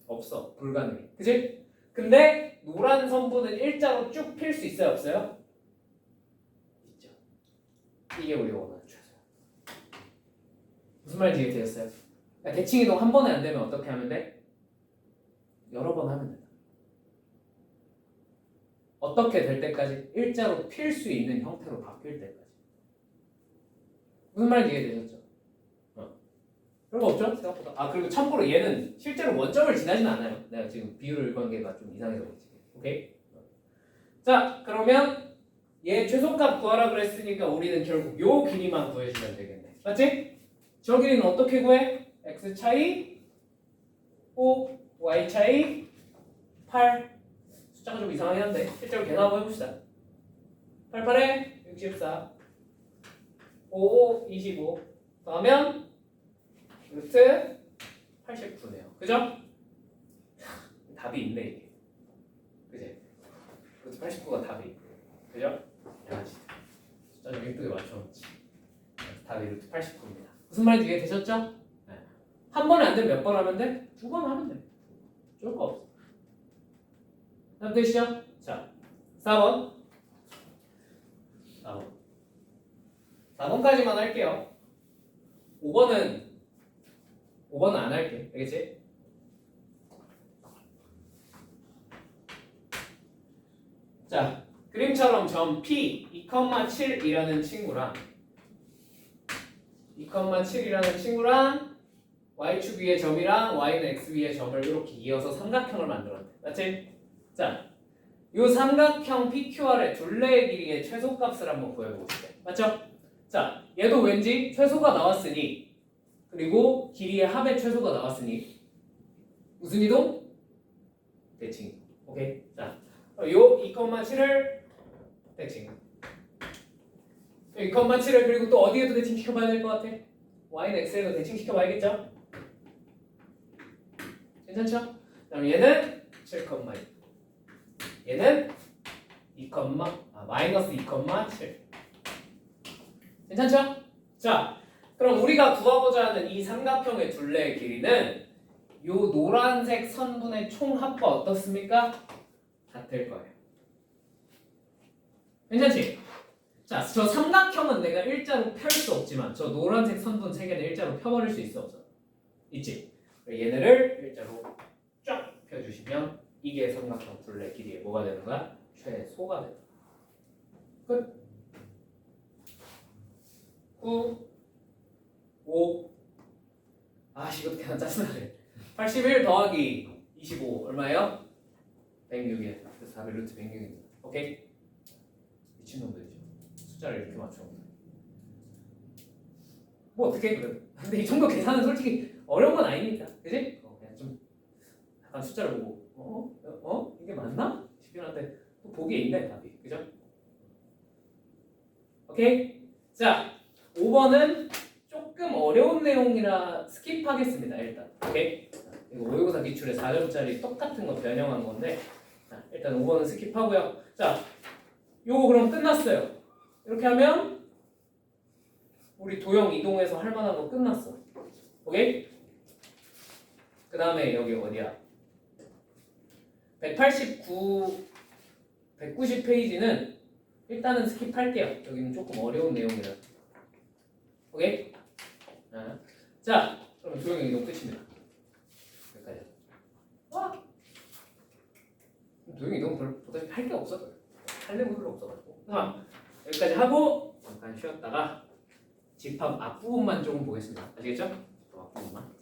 [SPEAKER 1] 없어. 불가능해. 그지? 근데 노란 선분은 일자로 쭉 필 수 있어요 없어요? 있죠. 이게 우리가 원하는 최소야. 무슨 말인지 이해되셨어요? 그러니까 대칭 이동 한 번에 안 되면 어떻게 하면 돼? 여러 번 하면 된다. 어떻게 될 때까지? 일자로 필 수 있는 형태로 바뀔 때까지. 무슨 말인지 이해되셨죠? 별거 없죠? 생각보다. 아 그리고 참고로 얘는 실제로 원점을 지나진 않아요. 내가 지금 비율 관계가 좀 이상해서 그렇지. 오케이? 자 그러면 얘 최소값 구하라 그랬으니까 우리는 결국 요 길이만 구해주면 되겠네. 맞지? 저 길이는 어떻게 구해? x 차이 5, y 차이 8. 숫자가 좀 이상하긴 한데 실제로 계산 한번 해봅시다. 88에 64 55 25 더하면 루트 89네요. 그죠? 답이 있네 이게. 그지? 루트 89가 답이 있고. 그죠? 야 진짜 숫자 좀 예쁘게 맞춰놓지. 답이 루트 89입니다. 무슨 말인지 이해되셨죠? 네. 한 번에 안 되면 몇 번 하면 돼? 두 번 하면 돼. 좋을 거 없어. 다음 되시죠? 자, 4번. 4번. 4번까지만 할게요. 5번은 안 할게. 알겠지? 자, 그림처럼 점 P 2,7이라는 친구랑 2,7이라는 친구랑 y축 위의 점이랑 y는 x 위의 점을 이렇게 이어서 삼각형을 만들었대. 맞지? 자, 이 삼각형 PQR의 둘레의 길이의 최소값을 한번 구해보고 싶대. 맞죠? 자, 얘도 왠지 최소가 나왔으니 그리고 길이의 합의 최소가 나왔으니 무슨 이동? 대칭. 오케이? 자, 요 2,7을 대칭. 2,7을 그리고 또 어디에도 대칭시켜봐야 될 것 같아? y는 x에도 대칭시켜봐야겠죠? 괜찮죠? 그럼 얘는 7,2 얘는 마이너스 2,7 괜찮죠? 자, 그럼 우리가 구하고자 하는 이 삼각형의 둘레의 길이는 요 노란색 선분의 총합과 어떻습니까? 같을 거예요. 괜찮지? 자, 저 삼각형은 내가 일자로 펼 수 없지만 저 노란색 선분 3개는 일자로 펴버릴 수 있어 없어? 있지? 얘네를 일자로 쫙 펴주시면 이게 삼각형 둘레 길이의 뭐가 되는 거야? 최소가 되는 거야. 끝. 9 5 이것도 그냥 짜증나네. 81 더하기 25 얼마예요? 106이에요. 그래서 답이 루트 106입니다. 오케이? 미친놈들이죠. 숫자를 이렇게 맞추는 거. 뭐 어떻게 해 그래. 근데 이 정도 계산은 솔직히 어려운 건 아니니까. 그지? 그냥 좀 약간 숫자를 보고 이게 맞나? 싶긴 한데 또 보기에 있네 답이. 그죠? 오케이? 자 5번은 조금 어려운 내용이라 스킵하겠습니다. 일단 오케이? 이거 모의고사 기출에 4점짜리 똑같은 거 변형한 건데 자, 일단 5번은 스킵하고요. 자 요거 그럼 끝났어요. 이렇게 하면 우리 도형 이동해서 할 만한 거 끝났어. 오케이? 그 다음에 여기 어디야? 190페이지는 일단은 스킵할게요. 여기는 조금 어려운 내용이라. 오케이? 자, 그럼 도형 이동 끝입니다. 여기까지. 와! 도형 이동 보다 할 게 없어. 할 내용이 별로 없어가지고. 여기까지 하고 잠깐 쉬었다가 집합 앞부분만 조금 보겠습니다. 아시겠죠? 앞부분만.